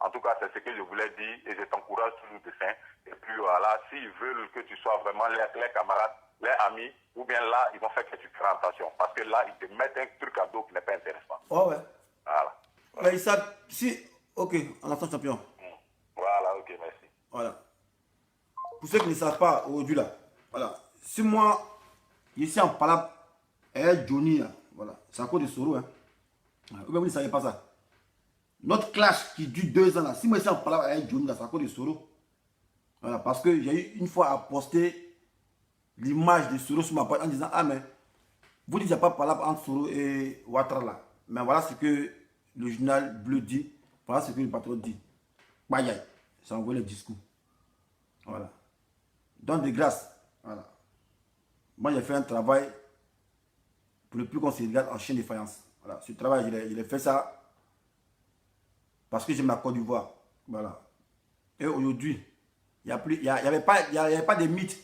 En tout cas, c'est ce que je voulais dire et je t'encourage toujours de ça. Et puis voilà, s'ils veulent que tu sois vraiment les camarades, les amis, ou bien là, ils vont faire que tu fais attention. Parce que là, ils te mettent un truc à dos qui n'est pas intéressant. Oh ouais. Voilà. Mais ils savent, si, ok, en attendant champion. Voilà, ok, merci. Voilà. Pour ceux qui ne savent pas aujourd'hui là, voilà. Si moi, ici en palabre, Johnny, là, voilà, c'est à cause de Soro, hein. Ou bien vous ne savez pas ça. Notre clash qui dure 2 ans là, si moi ici en palabre avec Johnny là, c'est à cause de Soro. Voilà, parce que j'ai eu une fois à poster l'image de Soro sur ma page en disant ah mais vous dites qu'il n'y a pas palabre entre Soro et Ouattara là. Mais voilà ce que le journal bleu dit, voilà ce que le patron dit. Bayaï, ça envoie le discours. Voilà. Donc de grâce, voilà. Moi j'ai fait un travail pour ne plus qu'on se regarde en chaîne de faïence. Voilà, ce travail, il a fait ça parce que j'aime la Côte d'Ivoire. Voilà. Et aujourd'hui, il n'y avait pas de mythe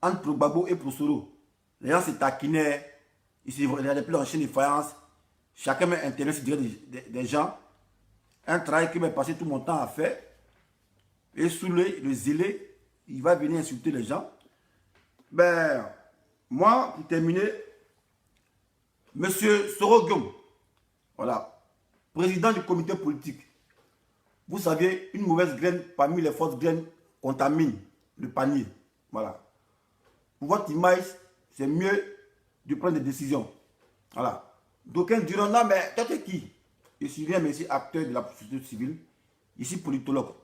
entre Gbagbo et Soro. Les gens se taquinaient, ils se regardaient plus en chaîne de faïence. Chacun met intérêt sur des gens. Un travail que j'ai passé tout mon temps à faire. Et sous le zélé, il va venir insulter les gens. Ben, moi, pour terminer, Monsieur Soro Guillaume, voilà, président du comité politique. Vous savez, une mauvaise graine parmi les fausses graines contamine le panier. Voilà. Pour votre image, c'est mieux de prendre des décisions. Voilà. D'aucuns diront, non mais toi t'es qui? Je suis rien, mais ici acteur de la société civile. Ici politologue.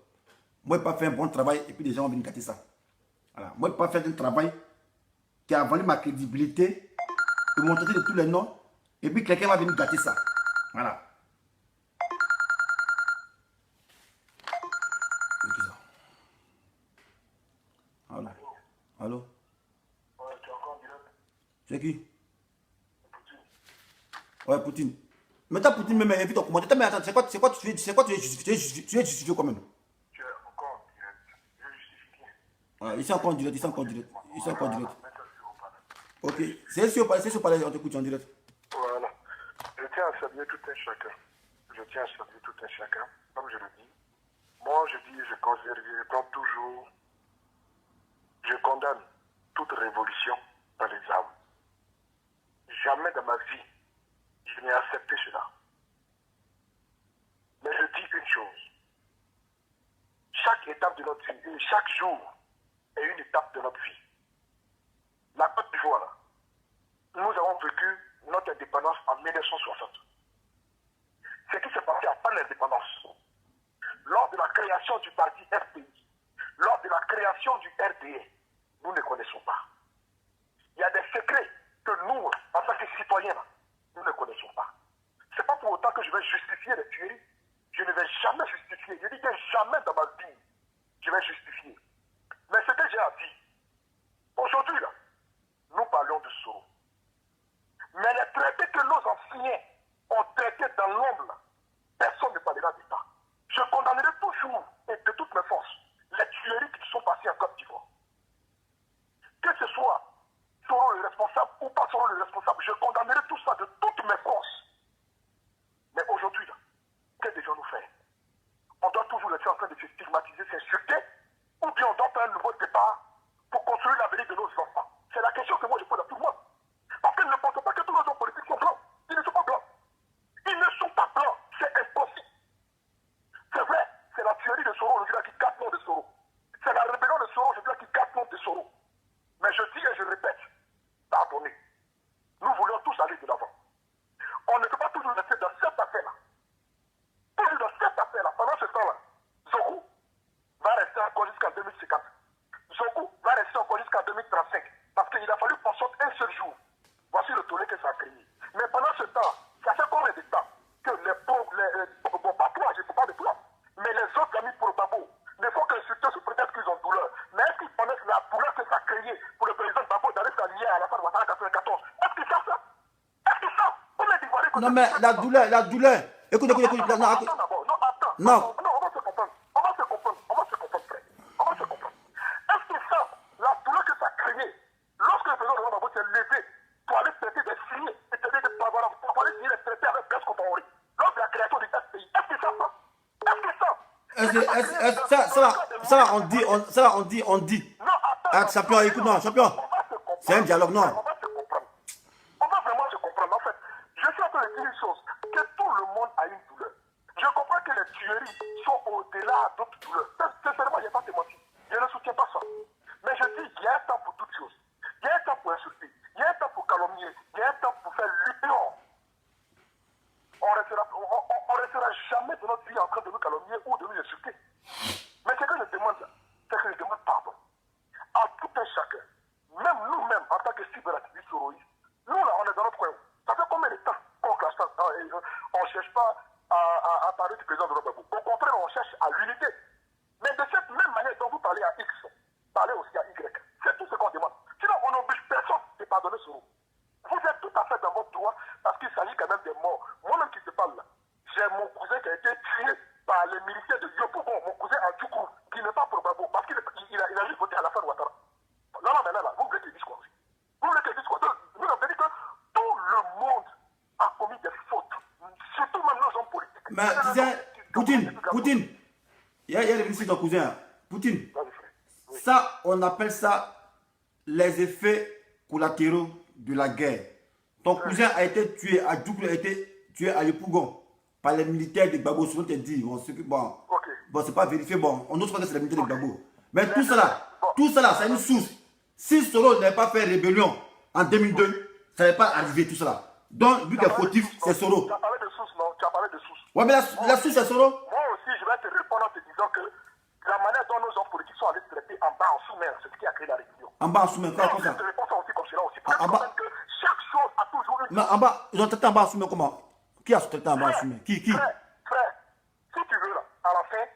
Moi, je ne peux pas faire un bon travail et puis les gens vont venir gâter ça. Voilà. Moi, je ne peux pas faire un travail qui a valu ma crédibilité, de mon traité de tous les noms, et puis quelqu'un va venir gâter ça. Voilà. Allô? Allô? C'est qui? Ouais, Poutine. Mais t'as Poutine même invite ton commentaire. Mais attends, c'est quoi tu es justifié quand même? Tu es encore en direct. Je justifie. Ouais, ici encore en direct, ici encore en direct. Ici encore en direct. Ok, c'est sur palais, on t'écoute en direct. Voilà. Je tiens à saluer tout un chacun. Je tiens à saluer tout un chacun. Comme je le dis, moi je dis, je compte toujours, je condamne toute révolution dans les armes. Jamais dans ma vie, je n'ai accepté cela. Mais je dis une chose. Chaque étape de notre vie, et chaque jour est une étape de notre vie. La Côte d'Ivoire, nous avons vécu notre indépendance en 1960. Ce qui s'est passé après l'indépendance, lors de la création du parti FPI, lors de la création du RDA, nous ne connaissons pas. Il y a des secrets que nous, en tant que citoyens, nous ne connaissons pas. Ce n'est pas pour autant que je vais justifier les tueries. Je ne vais jamais justifier. Je dis que jamais dans ma vie, je vais justifier. Mais ce que j'ai à dire, aujourd'hui, là, nous parlons de Soro. Mais les traités que nos anciens ont traités dans l'ombre, personne ne parlera de ça. Je condamnerai toujours et de toutes mes forces les tueries qui sont passées en Côte d'Ivoire. Que ce soit Soro le responsable ou pas Soro le responsable, je condamnerai tout ça de toutes mes forces. Mais aujourd'hui, que devons-nous faire? On doit toujours rester en train de se stigmatiser, s'insulter, ou bien on doit faire un nouveau départ pour construire l'avenir de nos enfants. C'est la question que moi je pose à tout le monde. Parce qu'ils ne pensent pas que tous les hommes politiques sont blancs. Ils ne sont pas blancs. Ils ne sont pas blancs. C'est impossible. C'est vrai, c'est la tuerie de Soro aujourd'hui qui casse nom de Soro. C'est la rébellion de Soro aujourd'hui qui casse nom de Soro. Mais je dis et je répète, pardonnez. Nous voulons tous aller de l'avant. On ne peut pas toujours rester dans cette affaire-là. Toujours dans cette affaire-là. Pendant ce temps-là, Zoku va rester encore jusqu'en 2050. Zoku va rester encore jusqu'en 2035. Parce qu'il a fallu qu'on sorte un seul jour. Voici le tollé que ça a créé. Mais pendant ce temps, ça fait combien de temps que bon, pas toi, je ne peux pas de toi, mais les autres amis pour Babo ne font qu'insulter sous prétexte qu'ils ont douleur. Mais est-ce qu'ils connaissent la douleur que ça a créé pour le président Babo d'aller s'allier à la fin de Ouattara 94? Est-ce qu'ils savent ça? Est-ce qu'ils savent? Combien d'Ivoiriens que Non, mais la douleur. Écoute. Attends d'abord. Non, attends. Non. Non, on va se comprendre. On va se comprendre, frère. On va se comprendre. Est-ce qu'ils savent la douleur que ça a créé lorsque le président de Babo s'est levé pour aller traiter des signés, c'est-à-dire pour aller signer les traités avec Blaise Compaoré, lors de la création du FPI? Est-ce qu'ils savent ça? Est-ce qu'ils savent? Ça, on dit. Non, attends. Ah, champion, écoute, non, champion. On va se comprendre. C'est un dialogue, non. On va se comprendre. On va vraiment se comprendre. En fait, je suis en train de dire une chose, que tout le monde a une douleur. Je comprends que les tueries sont au-delà d'autres douleurs. Sincèrement, il n'y a pas de mentir. Je ne soutiens pas ça. Mais je dis qu'il y a un temps pour toutes choses. Il y a un temps pour insulter. Il y a un temps pour calomnier. Il y a un temps pour faire l'union. On restera jamais de notre vie en train de nous calomnier ou de nous insulter. Mais ce que je demande là, c'est que je demande pardon à tout un chacun. Même nous-mêmes, en tant que cyberactivistes soroïstes, nous là, on est dans notre coin. Ça fait combien de temps qu'on classe ça? On ne cherche pas à parler du président de Robabou. Au contraire, on cherche à l'unité. Mais de cette même manière dont vous parlez à X, parlez aussi à Y. C'est tout ce qu'on demande. Sinon, on n'oblige personne de pardonner Soro. Vous êtes tout à fait dans votre droit parce qu'il s'agit quand même des morts. Moi-même qui te parle là, j'ai mon cousin qui a été tué par les militaires de Yopougon, mon cousin Adjoukou, qui n'est pas probable parce qu'il a juste voté à la fin de Ouattara. Là, vous voulez qu'il dise quoi? Vous voulez qu'il dise quoi? Nous avons dit que tout le monde a commis des fautes, surtout même nos hommes politiques. Mais tu sais, Poutine, il y a les ministres de ton cousin. Poutine, ça, on appelle ça les effets collatéraux de la guerre. Ton cousin a été tué, Adjoukou a été tué à Yopougon par les militaires de Gbagbo. Souvent, tu dis, bon, c'est pas vérifié, bon, on n'ose pas que c'est les militaires de Gbagbo. Mais tout ça là, c'est une source. Si Soro n'avait pas fait rébellion en 2002, ça n'allait pas arriver tout cela. Donc, lui qui est fautif, c'est Soro. Tu as parlé de source, non? Tu as parlé de source. Ouais, mais la source, c'est Soro. Moi aussi, je vais te répondre en te disant que la manière dont nos hommes politiques sont allés se traiter en bas, en sous-mer, c'est ce qui a créé la révision. En bas, en sous-mer, quoi, comme ça? Je te réponds ça aussi comme cela aussi. En bas. Que chaque chose a toujours une... Mais en bas, ils ont traité en bas, en sous-mer, comment? Qui a traité en bas, en sous-mer? Qui? Frère, si tu veux, là, à la fin,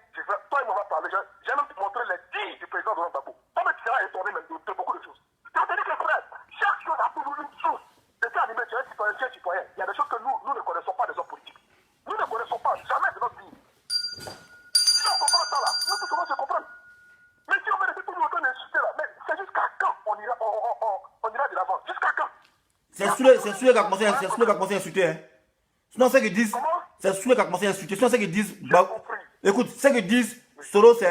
toi, il m'en parler. J'ai même montré les dires du président Laurent Gbagbo. Toi, tu seras étonné même de beaucoup de choses. C'est-à-dire que, frère, chaque chose a toujours une source. C'est ça, animé, tu es un citoyen. Il y a des choses que nous ne connaissons pas des hommes politiques. Nous ne connaissons pas jamais de notre vie. Si on comprend ça là, nous tous on se comprendre. Mais si on veut rester toujours en train d'insulter là, mais c'est jusqu'à quand on ira de l'avant? Jusqu'à quand? C'est Soulé qui a commencé à insulter. Hein. Sinon, c'est qu'ils disent. C'est Soulé qui a commencé à insulter. Sinon, c'est qu'ils disent. Écoute, c'est qu'ils disent. Soro, c'est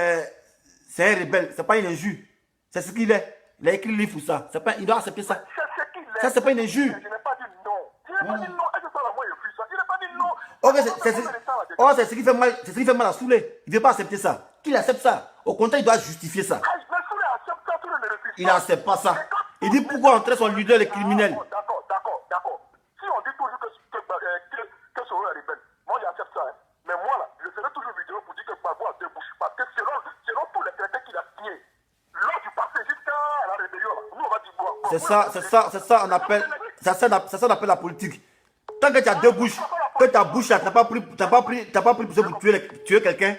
un rebelle. C'est pas une injure. C'est ce qu'il est. Il a écrit le livre pour ça. Pas, il doit accepter ça. C'est ce qu'il est. Ça, c'est pas une injure. Je n'ai pas dit non. Je n'ai pas dit non. Est-ce que ça là, moi, je suis ça? Je n'ai pas dit non. Ok, c'est ce qui fait mal. C'est ce qui fait mal à Soulé. Il ne veut pas accepter ça. Qu'il accepte ça. Au contraire, il doit justifier ça. Il n'accepte pas ça. Il dit pourquoi entrer son leader les criminels. D'accord. Si on dit toujours que Soro est rebelle, moi j'accepte ça. Hein. Mais moi là, je ferai toujours vidéo pour dire que Gbagbo a deux bouches. Parce que selon tous les traités qu'il a signés, lors du passé jusqu'à la rébellion, là, nous on va dire quoi? C'est ça, on appelle. C'est ça on appelle la politique. Tant que tu as deux bouches, que ta bouche là, t'as pas pris pour tuer quelqu'un.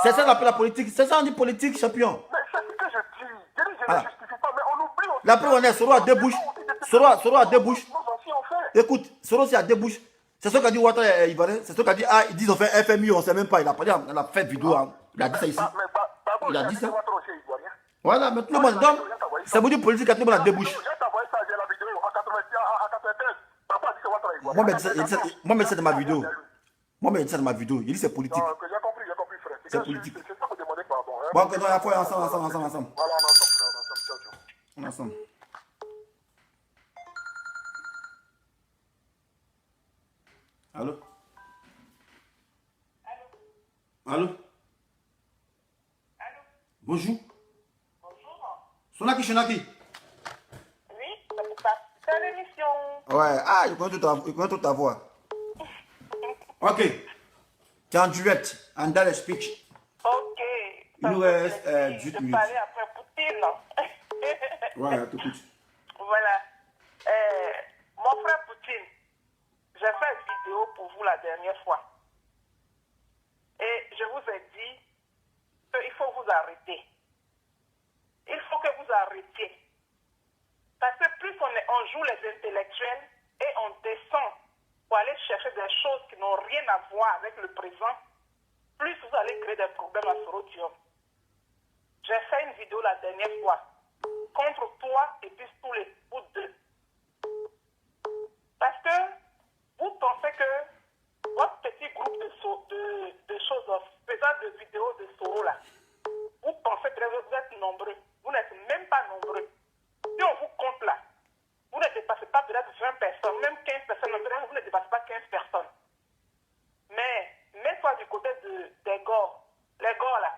C'est ça qu'on appelle la politique. C'est ça on dit politique, champion. Mais c'est ce que je dis. Je ne justifie pas, mais on oublie aussi. La preuve, on est Soro a deux bouches. Soro a deux bouches. Écoute, Soro aussi a deux bouches. C'est ce qu'a dit Ouattara Ivoirien. C'est ce qu'a dit. Ah, ils disent on fait FMI, on ne sait même pas. Il a pas dit, on a fait vidéo. Hein. Il a dit ça ici. Il a dit ça. Voilà, mais tout le monde. Donc, ça veut dire politique, tout le monde a deux bouches. Moi, mais c'est de ma vidéo. Il dit c'est politique. J'ai compris, frère. C'est politique. C'est ça que je demandais pardon. Bon, ok, donc, ensemble. Voilà, on est ensemble, frère. On est ensemble. Allô? Bonjour. Sonaki. Oui, c'est pour ça. C'est l'émission. Ouais, il connaît toute ta voix. Ok. Tu es en direct, en direct speech. Ok. Il nous reste 18 minutes. parler après Poutine. Ouais, tout de suite. Voilà. Mon frère Poutine, j'ai fait une vidéo pour vous la dernière fois. Et je vous ai dit qu'il faut vous arrêter. Il faut que vous arrêtiez. Parce que plus on joue les intellectuels et on descend pour aller chercher des choses qui n'ont rien à voir avec le présent, plus vous allez créer des problèmes à Sorodium. J'ai fait une vidéo la dernière fois contre toi et puis tous les vous deux. Parce que vous pensez que votre petit groupe de choses, faisant de vidéos de Soro là, vous pensez que vous êtes nombreux. Vous n'êtes même pas nombreux. Si on vous compte là, vous ne dépassez pas peut-être 20 personnes, même 15 personnes, vous ne dépassez pas 15 personnes. Mais mets-toi du côté des gars. Les gars là,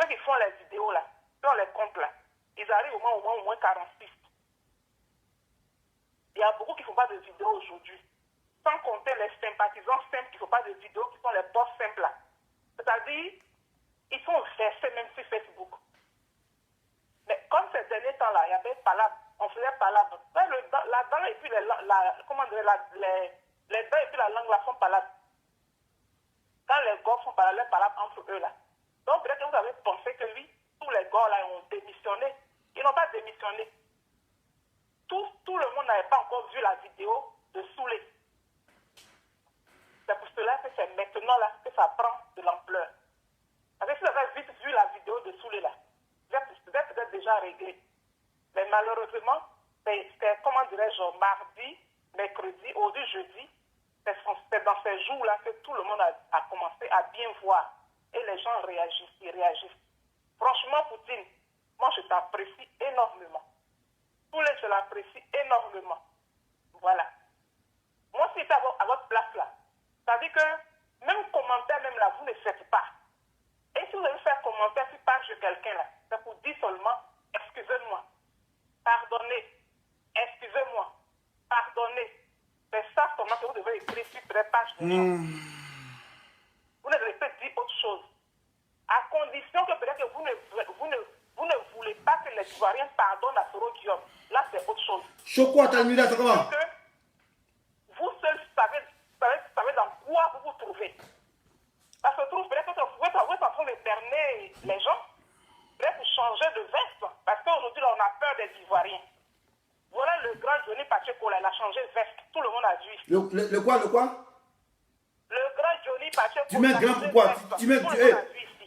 ceux qui font les vidéos là, si on les compte là, ils arrivent au moins 46. Il y a beaucoup qui ne font pas de vidéos aujourd'hui. Sans compter les sympathisants simples qui ne font pas de vidéos, qui sont les boss simples là. C'est-à-dire, ils sont versés même sur Facebook. Mais comme ces derniers temps-là, il y avait palabre, on faisait palabre. La dent et puis les dents et puis la langue là font palabre. Quand les gars font palabre entre eux là. Donc peut-être que vous avez pensé que lui, tous les gars là ont démissionné. Ils n'ont pas démissionné. Tout le monde n'avait pas encore vu la vidéo de Soulé. C'est pour cela que c'est maintenant là que ça prend de l'ampleur. Parce que si vous avez vite vu la vidéo de Soulé là, vous êtes peut-être déjà réglé. Mais malheureusement, c'est comment dirais-je, mardi, mercredi, aujourd'hui, jeudi, c'est dans ces jours-là que tout le monde a commencé à bien voir. Et les gens réagissent. Franchement, Poutine, moi je t'apprécie énormément. Je l'apprécie énormément. Voilà. Moi, si j'étais à votre place là, ça veut dire que même commentaire, même là, vous ne faites pas. Et si vous allez faire commentaire sur page de quelqu'un là, ça vous dit seulement excusez-moi, pardonnez, excusez-moi, pardonnez. C'est ça comment que vous devez écrire sur les pages de gens. condition que peut-être que vous ne voulez pas que les Ivoiriens pardonnent à Soro Guillaume. Là, c'est autre chose. Choko, Talmida, c'est comment? Vous seuls savez dans quoi vous vous trouvez. Parce que peut-être que vous êtes en train de berner les gens. Peut-être pour changer de veste. Parce qu'aujourd'hui, on a peur des Ivoiriens. Voilà le grand Johnny Pacheco, il a changé de veste. Tout le monde a vu. Le quoi? Le grand Johnny Pacheco. Tu mets grand pourquoi?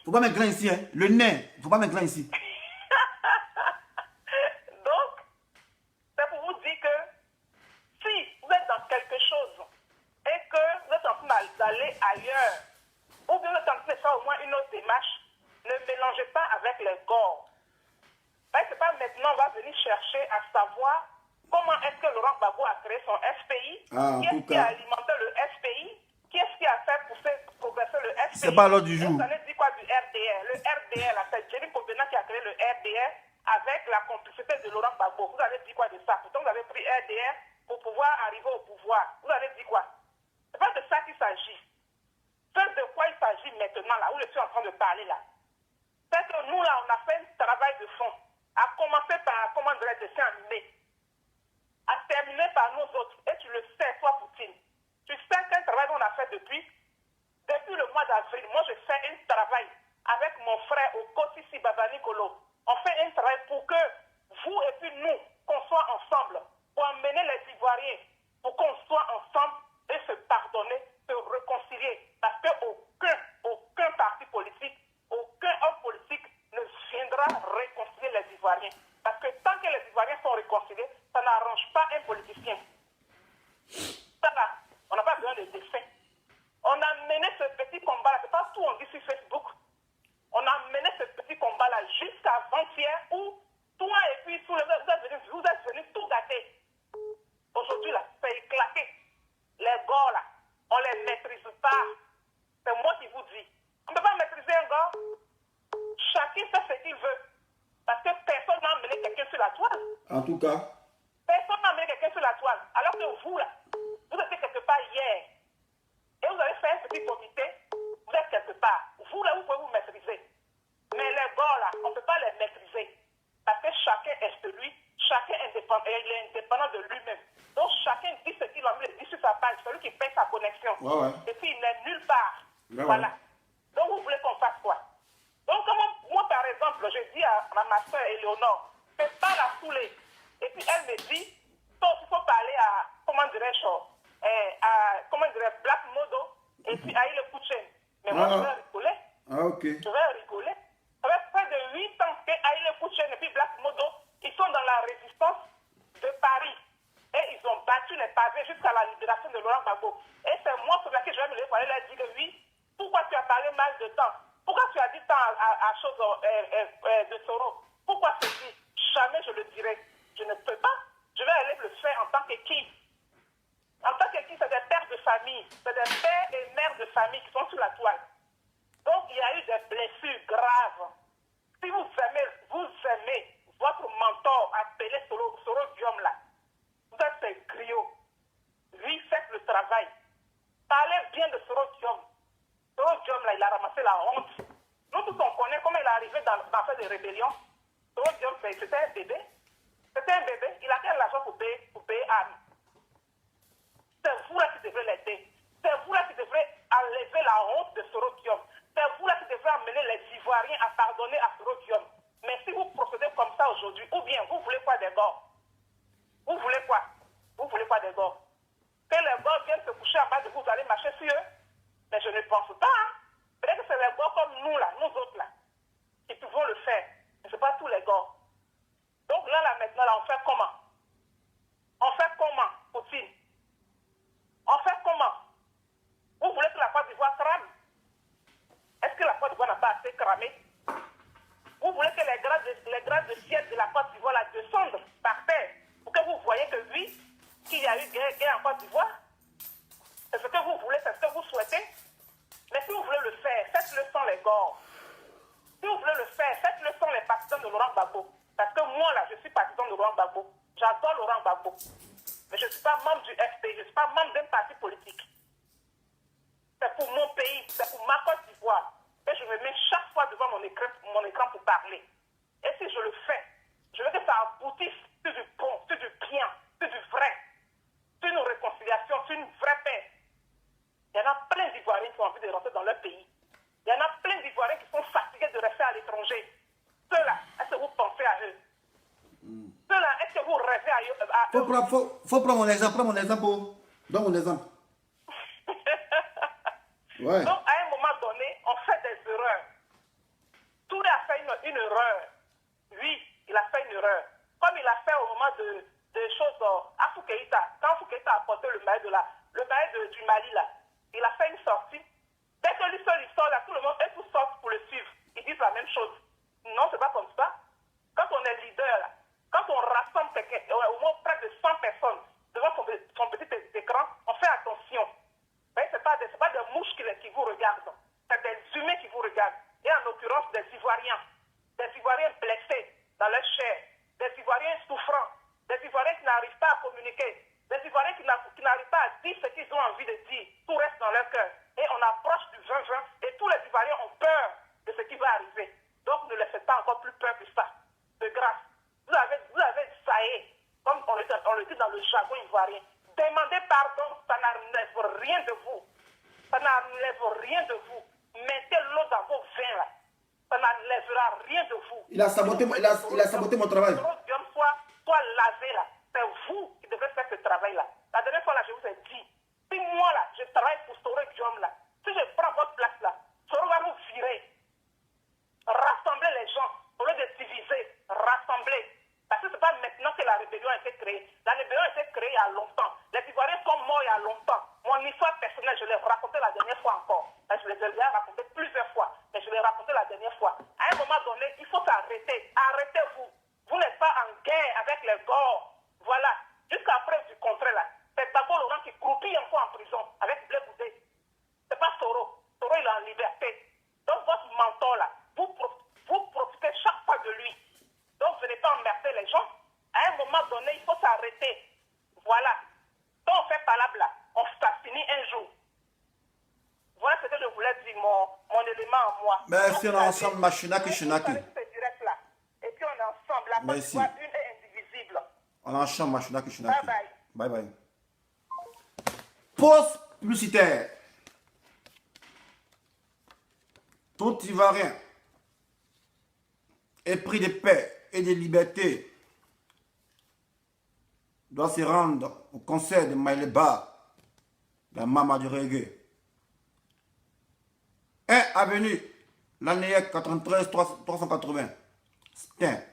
Faut pas mettre grand ici, hein. Le nez. Faut pas mettre grand ici. Donc, c'est pour vous dire que si vous êtes dans quelque chose et que vous êtes en train d'aller ailleurs, ou bien vous êtes en train de faire au moins une autre démarche, ne mélangez pas avec les corps. Parce que pas maintenant on va venir chercher à savoir comment est-ce que Laurent Gbagbo a créé son SPI, qui est-ce qui a alimenté le SPI, qui est-ce qui a fait progresser le SPI. C'est pas l'ordre du jour. Vous allez dire quoi du RDR? Le RDR, là, c'est Jerry Kobena qui a créé le RDR avec la complicité de Laurent Gbagbo. Vous allez dire quoi de ça? Pourtant, vous avez pris RDR pour pouvoir arriver au pouvoir. Vous allez dire quoi? C'est pas de ça qu'il s'agit. C'est de quoi il s'agit maintenant, là, où je suis en train de parler, là. C'est que nous, là, on a fait un travail de fond. À commencer par, comment dire, le dessin animé. À terminer par nous autres. Et tu le sais, toi, Poutine. Tu sais qu'un travail qu'on a fait depuis le mois d'avril. Moi, je fais un travail avec mon frère Okoti Sibaba Nicolo. On fait un travail pour que vous et puis nous, qu'on soit ensemble, pour emmener les Ivoiriens, pour qu'on soit ensemble et se pardonner, se réconcilier. Parce qu'aucun parti politique, aucun homme politique ne viendra réconcilier les Ivoiriens. Parce que tant que les Ivoiriens sont réconciliés, ça n'arrange pas un politicien. Ça va, on n'a pas besoin de défaits. On a mené ce petit combat-là, c'est pas tout on dit sur Facebook. On a mené ce petit combat-là jusqu'à avant-hier où toi et puis vous êtes venus tout gâter. Aujourd'hui, là, c'est éclaté. Les gars, là, on les maîtrise pas. C'est moi qui vous dis. On ne peut pas maîtriser un gars. Chacun fait ce qu'il veut. Parce que personne n'a amené quelqu'un sur la toile. En tout cas. Personne n'a amené quelqu'un sur la toile. Alors que vous, là, vous étiez quelque part hier. Et vous avez fait un petit comité. Vous êtes quelque part. Vous, là, vous pouvez vous maîtriser. Mais les gars, là, on ne peut pas les maîtriser. Parce que chacun est celui. Chacun est indépendant, il est indépendant de lui-même. Donc chacun dit ce qu'il a envie de dire sur sa page. Celui qui paye sa connexion. Ouais. Et puis il n'est nulle part. Ouais, voilà. Ouais. Donc vous voulez qu'on fasse quoi? Donc moi par exemple, je dis à ma soeur Éléonore, fais pas la saouler. Et puis elle me dit, il faut parler à, comment dirais-je, Black Modo et puis à le Kouchen. Mais moi je vais rigoler. Ah ok. Je vais rigoler. Ça fait près de 8 ans que Aïle Kouchen et puis Black Modo, ils sont dans la résistance de Paris. Et ils ont battu les pavés jusqu'à la libération de Laurent Gbagbo. Et c'est moi sur laquelle je vais me lever pour aller leur dire que oui, pourquoi tu as parlé mal de temps? Pourquoi tu as dit tant à chose de Soro? Pourquoi ceci? Jamais je le dirai. Je ne peux pas. Je vais aller le faire en tant que qui? En tant que qui, c'est des pères de famille. C'est des pères et mères de famille qui sont sur la toile. Donc il y a eu des blessures graves. Si vous aimez votre mentor appelé Soro Guillaume là, vous êtes ces griots. Lui, faites le travail. Parlez bien de Soro Guillaume. Soro Guillaume là, il a ramassé la honte. Nous tous on connaît comment il est arrivé dans cette rébellion. Soro Guillaume, c'était un bébé. C'était un bébé. Il a quel l'argent pour payer Anne. C'est vous là qui devrez l'aider. C'est vous là qui devrez enlever la honte de Soro Guillaume. C'est vous là qui devrez amener les Ivoiriens à pardonner à Soro Guillaume. Mais si vous procédez comme ça aujourd'hui, ou bien vous voulez quoi des gars? Vous voulez quoi? Vous voulez quoi des gars? Que les gars viennent se coucher en bas de vous, vous allez marcher sur eux? Mais je ne pense pas. Hein? Peut-être que c'est les gars comme nous là, nous autres là, qui pouvons le faire. Mais ce n'est pas tous les gars. Donc là maintenant, on fait comment? On fait comment, Poutine? On fait comment? Vous voulez que la Côte d'Ivoire crame? Est-ce que la Côte d'Ivoire n'a pas assez cramé? Vous voulez que les grades de ciel de la Côte d'Ivoire la descendent par terre pour que vous voyez que oui, qu'il y a eu guerre en Côte d'Ivoire? C'est ce que vous voulez, c'est ce que vous souhaitez? Mais si vous voulez le faire, faites-le sans les gars. Si vous voulez le faire, faites-le sans les partisans de Laurent Gbagbo. Parce que moi là, je suis partisan de Laurent Gbagbo. J'adore Laurent Gbagbo. Mais je ne suis pas membre du FPI, je ne suis pas membre d'un parti politique. C'est pour mon pays, c'est pour ma Côte d'Ivoire. Et je me mets chaque fois devant mon écran construire une vraie paix. Il y en a plein d'Ivoiriens qui ont envie de rentrer dans leur pays. Il y en a plein d'Ivoiriens qui sont fatigués de rester à l'étranger. Ceux-là, est-ce que vous pensez à eux? Ceux-là, est-ce que vous rêvez à eux? Faut prendre mon exemple. Prends mon exemple. Donne mon exemple. Ouais. Donc, à un moment donné, on fait des erreurs. Touré a fait une erreur. Oui, il a fait une erreur. Comme il a fait au moment de choses à Foukeïta. Quand Foukeïta a apporté le maïs du Mali, là, il a fait une sortie. Dès que lui seul il sort là, tout le monde est tout sorti pour le suivre. Ils disent la même chose. Non, c'est pas comme ça. Quand on est leader, là, quand on rassemble au moins près de 100 personnes devant son petit écran, on fait attention. Ce n'est pas des mouches qui vous regardent. C'est des humains qui vous regardent. Et en l'occurrence, des Ivoiriens blessés dans leur chair, des Ivoiriens souffrants, des Ivoiriens qui n'arrivent pas à communiquer, des Ivoiriens qui n'arrivent pas à dire ce qu'ils ont envie de dire. Tout reste dans leur cœur. Et on approche du 2020 et tous les Ivoiriens ont peur de ce qui va arriver. Donc ne les faites pas encore plus peur que ça. De grâce. Vous avez saillé, comme on le dit dans le jargon ivoirien. Demandez pardon, ça n'enlève rien de vous. Ça n'enlève rien de vous. Mettez l'eau dans vos vins là. Ça n'enlèvera rien de vous. Il a saboté mon travail. Soit lavé là. C'est vous qui devez faire ce travail là. La dernière fois là, je vous ai dit, si moi là, je travaille pour Soro Guillaume là, si je prends votre place là, Soro va vous virer. Rassembler les gens, au lieu de diviser, rassembler. Parce que ce n'est pas maintenant que la rébellion a été créée. La rébellion a été créée il y a longtemps. Les Ivoiriens sont morts il y a longtemps. Mon histoire personnelle, je l'ai racontée la dernière fois encore. Je l'ai déjà racontée plusieurs fois, mais je l'ai racontée la dernière fois. À un moment donné, il faut s'arrêter. Arrêtez-vous. Vous n'êtes pas en guerre avec les corps. Voilà. Jusqu'à preuve du contraire là. C'est d'abord Laurent qui croupit encore en prison avec Blé Boudé. Ce n'est pas Soro. Soro, il est en liberté. Donc votre mentor là, vous profitez chaque fois de lui. Donc, venez pas emmerder les gens. À un moment donné, il faut s'arrêter. Voilà. Donc, on fait palabre là. On s'assinit un jour. Voilà ce que je voulais dire, mon élément en moi. Merci, on est ensemble, Machinaki, Chinaki. Et puis, on est ensemble. La Merci. Côte d'Ivoire, une est indivisible. On est ensemble, Machinaki, Chinaki. Bye bye. Bye bye. Pause publicitaire. Tout Ivoirien épris de paix et de liberté doit se rendre au concert de Maïleba, la Mama du Reggae. 1 avenue Laneyek 93 380. Stein.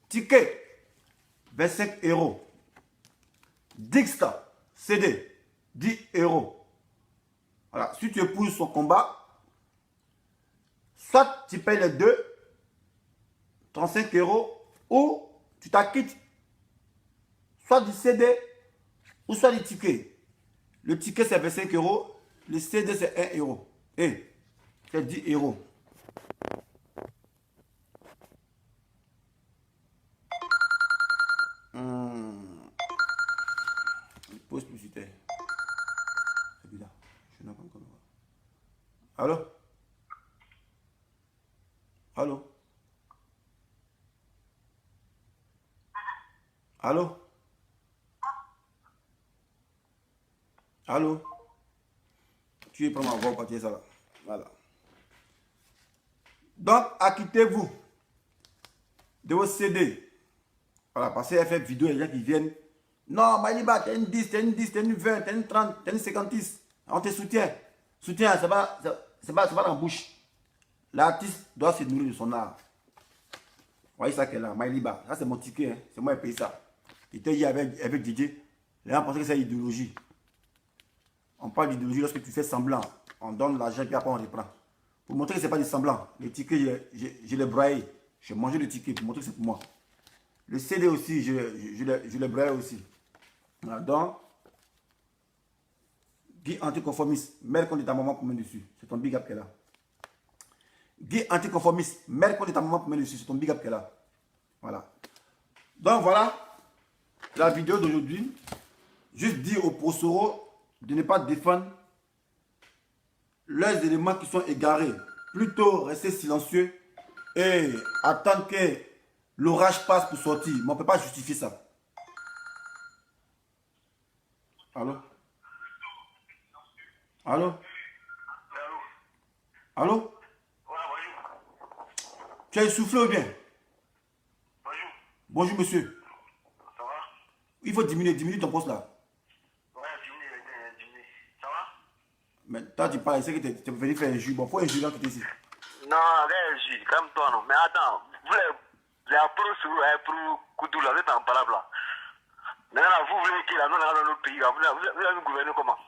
Ticket 25 €. Dixta CD 10 €. Voilà, si tu épouses son combat, soit tu payes les deux 35 € ou tu t'acquittes soit du CD ou soit du ticket. Le ticket c'est 25 €, le CD c'est 1 €. Et c'est 10 €. Pause publicitaire. C'est bizarre. Je n'ai pas encore. Allô? Allô? Allô? Allô? Tu es prêt à voir partir ça là. Voilà. Donc, acquittez-vous de vos CD. Voilà, parce qu'elle fait vidéo, il y a des gens qui viennent. Non, Maïliba, t'as une 10, t'as une 10, t'as une 20, t'as une 30, t'as une 56. On te soutient. Soutien, c'est pas dans la bouche. L'artiste doit se nourrir de son art. Vous voyez ça qu'elle est là, Maïliba. Ça, c'est mon ticket. Hein. C'est moi qui paye ça. J'étais hier avec Didier. Les gens pensaient que c'est idéologie. On parle d'idéologie lorsque tu fais semblant. On donne l'argent puis après on reprend. Pour montrer que ce n'est pas du semblant. Les tickets, je les braille. Je mangeais le ticket pour montrer que c'est pour moi. Le CD aussi, je les braille aussi. Voilà, donc, Guy anticonformiste, mère contre ta maman pour mettre dessus. C'est ton big up qu'elle a. Guy anticonformiste, mère contre ta maman pour mettre dessus. C'est ton big up qu'elle a. Voilà. Donc voilà la vidéo d'aujourd'hui. Juste dire aux Prosoro de ne pas défendre leurs éléments qui sont égarés. Plutôt rester silencieux et attendre que l'orage passe pour sortir. Mais on ne peut pas justifier ça. Allô? Allô? Allô? Ouais, bonjour. Tu as essoufflé ou bien? Bonjour. Bonjour, monsieur. Ça va? Il faut diminuer ton poste là. Ouais, diminuer. Ça va? Mais toi, tu parles, c'est que tu es venu faire un jus. Bon, faut un jus là qui était ici. Non, regarde, je comme toi, non. Mais attends, vous les appros sur pour Koudou, là, vous êtes en parable là. Maintenant, vous voulez qu'il y ait dans notre pays, là, vous allez nous gouverner comment?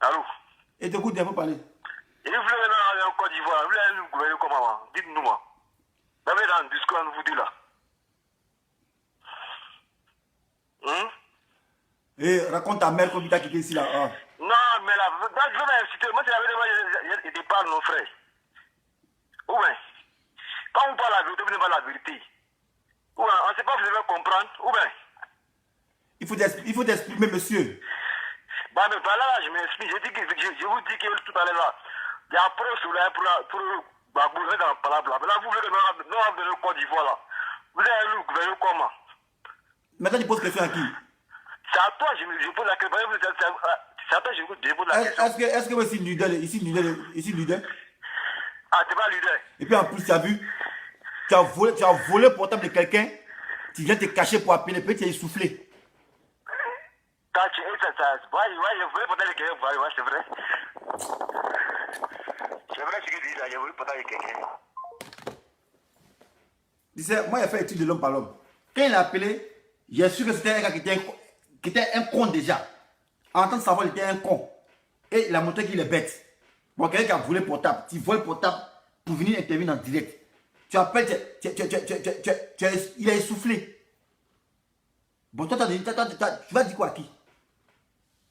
Allô? Et t'écoutes, il faut parler. Et vous voulez aller en Côte d'Ivoire, vous allez nous gouverner comment? Dites-nous, moi. Vous avez dans le discours à nous dire là. Et raconte ta mère comme tu t'as quitté ici là. Ah. Non, mais là, je vais inciter. Moi, c'est la vérité, je parle nos frères. Ou bien, quand on parle la vérité, vous ne pas la vérité. Ou bien, on ne sait pas, vous devez comprendre. Ou bien. Il faut t'exprimer, monsieur. Bah, mais voilà, là, je m'explique. Je vous dis que tout à l'heure là, il y a un pro sur là pour bouger dans la parole là. Mais là, vous voulez que nous venons au Côte d'Ivoire là. Vous allez nous gouverner comment? Maintenant, tu poses question à qui? C'est à toi, je pose la question. C'est à toi, je pose la question. Est-ce que ici, leader? Ah, tu vas leader. Et puis en plus, tu as vu, tu as volé le portable de quelqu'un, tu viens te cacher pour appeler, puis tu as essoufflé. Ouais, je voulais porter quelqu'un, ouais, c'est vrai. C'est vrai ce que tu dis là, je voulais porter quelqu'un. Tu sais, moi, j'ai fait étude de l'homme par l'homme. Quand il a appelé, j'ai su que c'était un gars qui était un con déjà. En tant que savoir, il était un con. Et il a montré qu'il est bête. Bon, quelqu'un qui a volé le portable, tu voles le portable pour venir intervenir en direct. Tu appelles, il a essoufflé. Bon, toi, tu vas dire quoi à qui?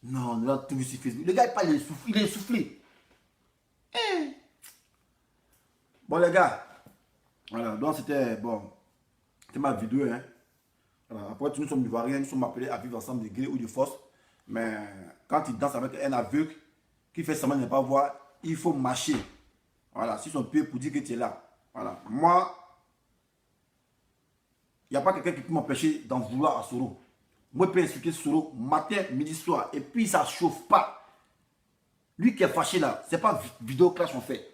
Non, on a tout vu sur Facebook. Le gars, il est essoufflé. Bon, les gars, voilà, donc c'était ma vidéo. Hein. Voilà, après, nous sommes ivoiriens, nous sommes appelés à vivre ensemble de gré ou de force. Mais quand il danse avec un aveugle qui fait semblant de ne pas voir, il faut marcher. Voilà, sur son pied pour dire que tu es là. Voilà, moi, il n'y a pas quelqu'un qui peut m'empêcher d'en vouloir à Soro. Moi, je peux insulter Soro matin, midi, soir. Et puis, ça ne chauffe pas. Lui qui est fâché là, ce n'est pas vidéo clash on fait.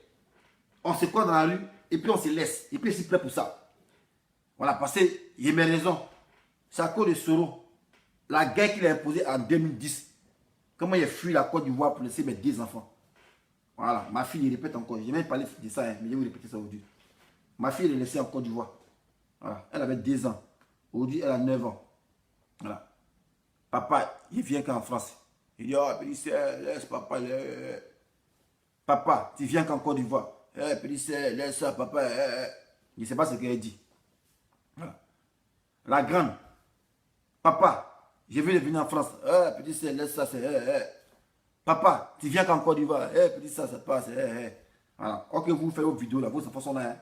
On se croit dans la rue et puis on se laisse. Et puis, il est prêt pour ça. Voilà, parce qu'il a mes raisons. C'est à cause de Soro. La guerre qu'il a imposée en 2010. Comment il a fui la Côte d'Ivoire pour laisser mes 10 enfants. Voilà, ma fille, il répète encore. Je n'ai même pas parlé de ça, hein, mais je vais vous répéter ça aujourd'hui. Ma fille, elle est laissée en Côte d'Ivoire. Voilà, elle avait 10 ans. Aujourd'hui, elle a 9 ans. Voilà. Papa, il vient qu'en France. Il dit, oh, laisse papa. Papa, tu viens qu'en Côte d'Ivoire. Laisse ça, papa. Je ne sais pas ce qu'elle dit. Voilà. La grande. Papa, je vais venir en France. Petit c'est, laisse ça, c'est. Papa, tu viens qu'en Côte d'Ivoire. Petit ça passe. Voilà. Ok, vous faites vos vidéos là, vos enfants sont là. Hein.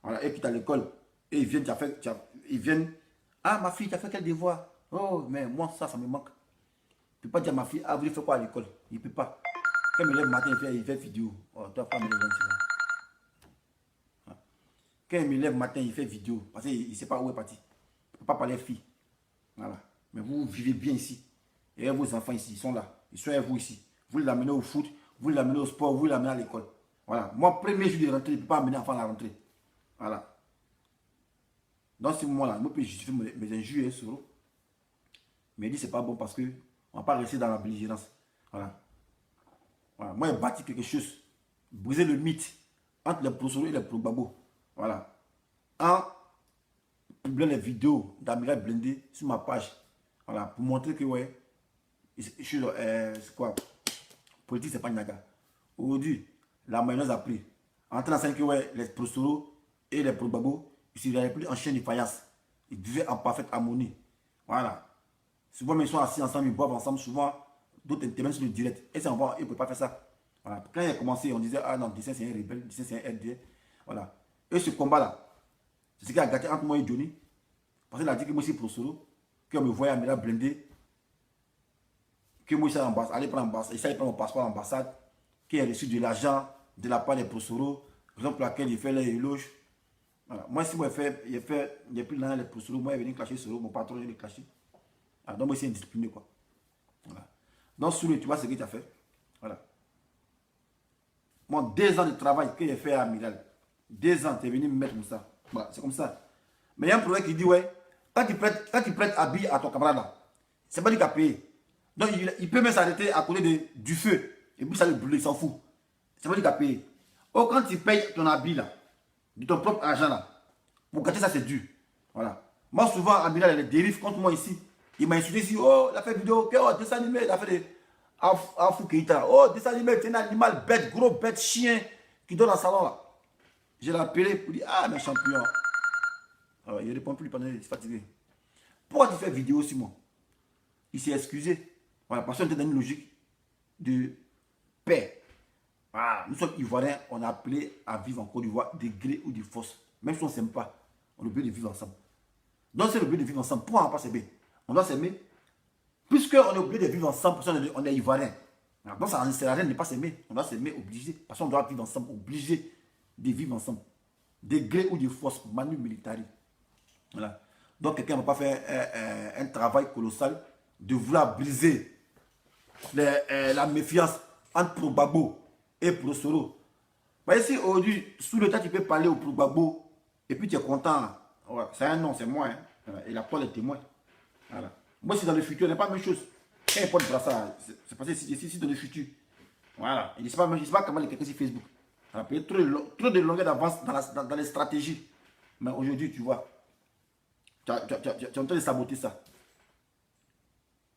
Voilà. Et puis tu as l'école. Et ils viennent. Ah, ma fille, tu as fait quel devoir? Oh, mais moi, ça me manque. Tu ne peux pas dire à ma fille, ah, vous voulez faire quoi à l'école? Il ne peut pas. Quand il me lève le matin, il fait vidéo. Oh, toi, pas me lever là. Quand il me lève le matin, il fait vidéo. Parce qu'il ne sait pas où est parti. Il ne peut pas parler filles. Voilà. Mais vous vivez bien ici. Et vos enfants ici, ils sont là. Ils sont avec vous ici. Vous les amenez au foot, vous les amenez au sport, vous les amenez à l'école. Voilà. Moi, premier jour de rentrée, je ne peux pas amener l'enfant à la rentrée. Voilà. Dans ce moment-là, moi, je peux justifier mes injures sur eux. Mais il dit c'est pas bon parce qu'on ne va pas rester dans la belligérance. Voilà. Voilà. Moi, j'ai bâti quelque chose. Briser le mythe entre les pro-Soro et les pro-Gbagbo. Voilà. En publiant les vidéos d'Amiral Blindé sur ma page. Voilà. Pour montrer que, ouais, je suis, c'est quoi? Politique, c'est pas Niaga. Aujourd'hui, la mayonnaise a pris. En 35 que, ouais, les pro-Soro et les pro-Gbagbo, ils ne plus en chaîne de faïence. Ils vivaient en parfaite harmonie. Voilà. Souvent, ils sont assis ensemble, ils boivent ensemble. Souvent, d'autres interviennent sur le direct. Et ça, ils ne peuvent pas faire ça. Voilà. Quand il a commencé, on disait, ah non, Dissin c'est un rebelle, Dissin c'est un RD. Voilà. Et ce combat-là, c'est ce qui a gâté entre moi et Johnny. Parce qu'il a dit que moi, je suis pro-Soro, qu'on me voyait à Mila blindé, que moi, je suis allé prendre mon passeport à l'ambassade, qu'il a reçu de l'argent de la part des pro-Soro, raison pour laquelle il fait les éloges. Voilà. Moi, si moi, j'ai pris l'argent des pro-Soro, moi, il est venu clasher Soro, mon patron, il est clasher. Donc, moi, c'est indiscipliné, quoi. Voilà. Donc, Soulé, tu vois ce que tu as fait. Voilà. Moi, 2 ans de travail que j'ai fait à Amiral. 2 ans, tu es venu me mettre comme ça. Voilà, c'est comme ça. Mais il y a un problème qui dit, ouais, quand tu prêtes habit à ton camarade là, c'est pas lui qui a payé. Donc, il peut même s'arrêter à côté du feu. Et puis, ça le brûle, il s'en fout. C'est pas lui qui a payé. Oh, quand tu payes ton habit là, de ton propre argent là, pour gâter ça, c'est dur. Voilà. Moi, souvent, Amiral, elle dérive contre moi ici. Il m'a insulté ici, oh, il a fait vidéo, ok, oh, dessin animé, il a fait des Afou Keïta. Oh, dessin animé, c'est un animal bête, gros bête, chien, qui donne dans le salon là. Je l'ai appelé pour dire, ah, mes champions. Alors, il ne répond plus pendant il est fatigué. Pourquoi tu fais vidéo, Simon? Il s'est excusé. Voilà, parce qu'on était dans une logique de paix. Voilà, nous sommes Ivoiriens, on a appelé à vivre en Côte d'Ivoire de gré ou de force. Même si on ne s'aime pas, on est obligé de vivre ensemble. Donc, c'est l'obligé de vivre ensemble. Pourquoi on ne va pas s'aimer? On doit s'aimer. Puisqu'on est obligé de vivre ensemble, parce qu'on est Ivoiriens. Donc, ça ne sert à rien de ne pas s'aimer. On doit s'aimer obligé. Parce qu'on doit vivre ensemble, obligé de vivre ensemble. De gré ou de force, manu militari. Voilà. Donc, quelqu'un ne va pas faire un travail colossal de vouloir briser la méfiance entre Pro-Gbagbo et Pro-Soro. Ici, aujourd'hui, sous le temps, tu peux parler au Pro-Gbagbo et puis tu es content. Ouais, c'est un nom, c'est moi. Hein. Voilà. Et la preuve est témoin. Voilà. Moi, si dans le futur, il n'y a pas la même chose. Quand il porte ça, c'est passé ici dans le futur. Voilà. Je ne sais pas comment les quelqu'un sur Facebook. On a payé trop de longueur d'avance dans les stratégies. Mais aujourd'hui, tu vois, tu es en train de saboter ça.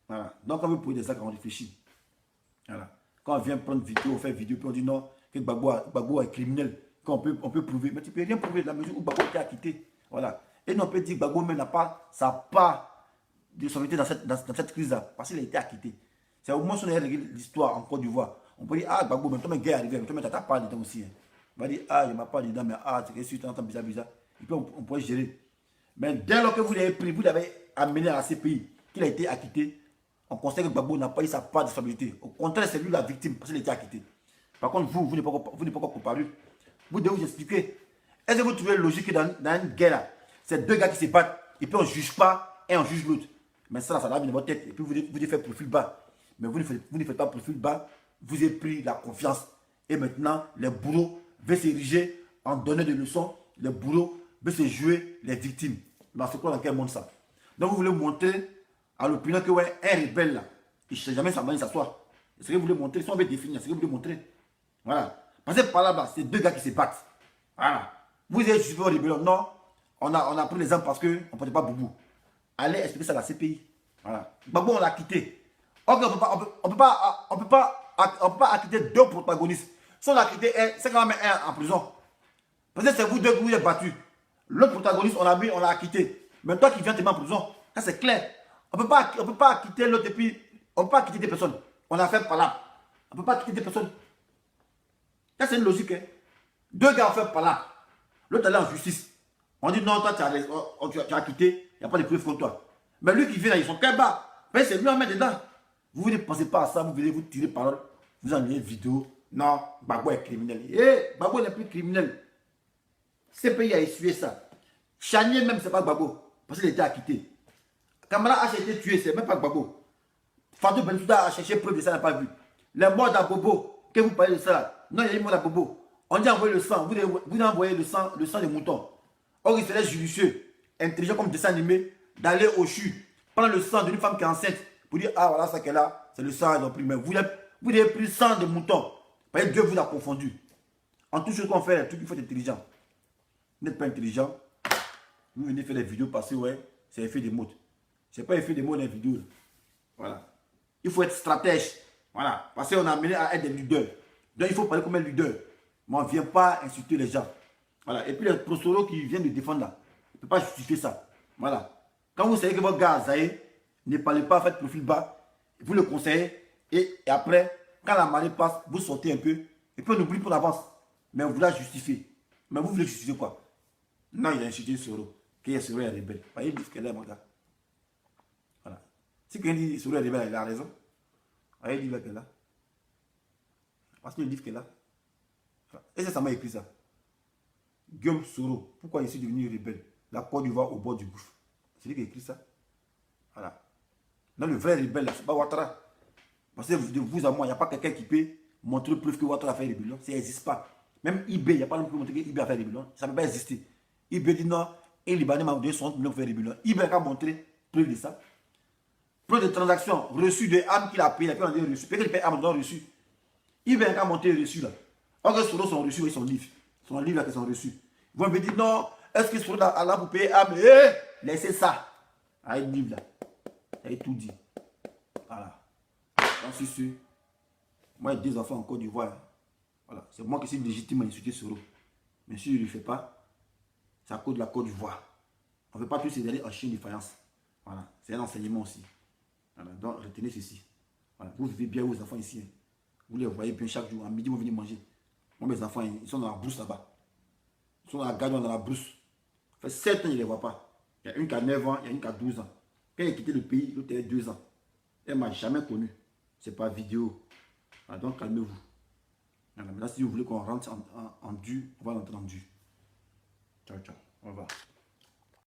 Voilà. Donc, quand on veut poser des actes, on réfléchit. Voilà. Quand on vient prendre vidéo, on fait vidéo, puis on dit non, que Gbagbo est criminel, qu'on peut prouver. Mais tu ne peux rien prouver de la mesure où Gbagbo était acquitté. Voilà. Et non, on peut dire que Gbagbo même n'a pas sa part de responsabilité dans cette crise-là, parce qu'il a été acquitté. C'est au moins si on a l'histoire en Côte d'Ivoire. On peut dire, ah, Gbagbo, mais toi, mais gars est arrivé, mais toi, mais t'as pas dedans aussi. Hein. On va dire, ah, je m'as pas dedans, mais ah, c'est que si tu entends bizarre. Et puis, on pourrait gérer. Mais dès lors que vous l'avez pris, vous l'avez amené à la CPI, qu'il a été acquitté, on constate que Gbagbo n'a pas eu sa part de responsabilité. Au contraire, c'est lui la victime, parce qu'il a été acquitté. Par contre, vous n'êtes pas encore comparu. Vous devez vous expliquer. Est-ce que vous trouvez logique que dans une guerre, là, c'est 2 gars qui se battent, et puis on ne juge pas, et on juge l'autre. Mais ça va dans votre tête. Et puis vous devez faire profil bas. Mais vous ne faites pas profil bas. Vous avez pris la confiance. Et maintenant, les bourreaux veulent s'ériger en donnant des leçons. Les bourreaux veulent se jouer les victimes. Dans ce cas, dans quel monde ça? Donc vous voulez montrer à l'opinion que ouais, un rebelle là, il ne sait jamais s'asseoir. C'est ce que vous voulez montrer. Si on veut définir, c'est ce que vous voulez montrer. Voilà. Parce que par là-bas, c'est 2 gars qui se battent. Voilà. Vous avez jugé au rébellion. Non, on a pris l'exemple parce qu'on ne portait pas Boubou. Allez expliquer ça à la CPI. Voilà. Gbagbo, on l'a quitté. On ne peut pas acquitter 2 protagonistes. Si on l'a quitté, c'est quand même un en prison. Parce que c'est vous 2 qui vous êtes battus. L'autre protagoniste, on l'a acquitté. Mais toi qui viens te mettre en prison, ça c'est clair. On ne peut pas quitter l'autre et puis on ne peut pas quitter des personnes. On a fait par là. On ne peut pas quitter des personnes. Ça c'est une logique. Hein. 2 gars ont fait par là. L'autre est allé en justice. On dit non, toi tu as quitté. Il n'y a pas de preuves contre toi. Mais lui qui vient là, ils sont très bas. Mais c'est lui en met dedans. Vous ne pensez pas à ça, vous venez vous tirer parole. Vous enlevez une vidéo. Non, Gbagbo est criminel. Gbagbo n'est plus criminel. CPI a essuyé ça. Chanier même, c'est pas Gbagbo. Parce qu'il était acquitté. Kamara a été tué, c'est même pas Gbagbo. Fadou Bensouda a cherché preuve de ça, n'a pas vu. Les morts d'Abobo, que vous parlez de ça là. Non, il y a eu mort d'Abobo. On dit envoyer le sang. Vous avez envoyé le sang des moutons. Or, il serait judicieux, intelligent comme dessin animé, d'aller au CHU, prendre le sang d'une femme qui est enceinte, pour dire, ah voilà, ça qu'elle a, c'est le sang, ils ont pris. Mais vous avez pris le sang de mouton. Parce que Dieu vous a confondu. En tout ce qu'on fait, tout il faut être intelligent. Vous n'êtes pas intelligent. Vous venez faire des vidéos parce que, ouais, c'est effet des mots. C'est pas effet des mots dans les vidéos. Là. Voilà. Il faut être stratège. Voilà. Parce qu'on a amené à être des leaders. Donc, il faut parler comme un leader. Mais on ne vient pas insulter les gens. Voilà. Et puis, les Pro-Soro qui viennent de défendre là, ne peut pas justifier ça. Voilà. Quand vous savez que votre gars Zahé, ne parlez pas, faites profil bas, vous le conseillez, et après, quand la marée passe, vous sortez un peu, et puis on oublie pour l'avance. Mais vous voulez justifier. Mais vous voulez justifier quoi? Non, il a insulté Soro, que Soro est rebelle. Voyez le livre qu'elle est, mon gars. Voilà. Si quelqu'un dit Soro est rebelle, il a raison. Voyez le livre qu'elle a. Parce que le livre qu'elle a. Et ça m'a écrit ça. Guillaume Soro, pourquoi il est devenu rebelle? La Côte d'Ivoire au bord du gouffre. C'est lui qui a écrit ça. Voilà. Non, le vrai rebelle, c'est pas Ouattara. Parce que de vous à moi, il n'y a pas quelqu'un qui peut montrer preuve que Ouattara a fait rébellion. Ça n'existe pas. Même eBay, il n'y a pas non plus montrer que eBay a fait rébellion. Ça ne peut pas exister. eBay dit non, et Libanais m'a donné 60 millions pour faire rébellion. eBay a montré preuve de ça. Preuve de transactions reçues de âmes qu'il a payé. Il a payé reçu. Peut-être qu'il paye âmes dans reçu. eBay a montré les reçus là. Alors que Soros sont reçus, oui, son livre. Son livre là qui sont reçus. Vous me dites non, est-ce que Soros a là pour payer âmes? Laissez ça. Avec le livre là. Ça a tout dit. Voilà. J'en suis sûr. Moi, j'ai 2 enfants en Côte d'Ivoire. Voilà. C'est moi qui suis légitime à insulter Soros. Mais si je ne le fais pas, c'est à cause de la Côte d'Ivoire. On ne veut pas tous aller en Chine de faïence. Voilà. C'est un enseignement aussi. Voilà. Donc, retenez ceci. Voilà. Vous vivez bien vos enfants ici. Hein. Vous les voyez bien chaque jour. À midi, vous venez manger. Moi, mes enfants, ils sont dans la brousse là-bas. Ils sont dans la gare, dans la brousse. Ça fait 7 ans, je ne les vois pas. Il y a une qui a 9 ans, il y a une qui a 12 ans. Quand elle a quitté le pays, l'autre a 2 ans. Elle ne m'a jamais connu. C'est pas vidéo. Alors donc calmez-vous. Maintenant, si vous voulez qu'on rentre en dur, on va rentrer en dur. Ciao, ciao. Au revoir.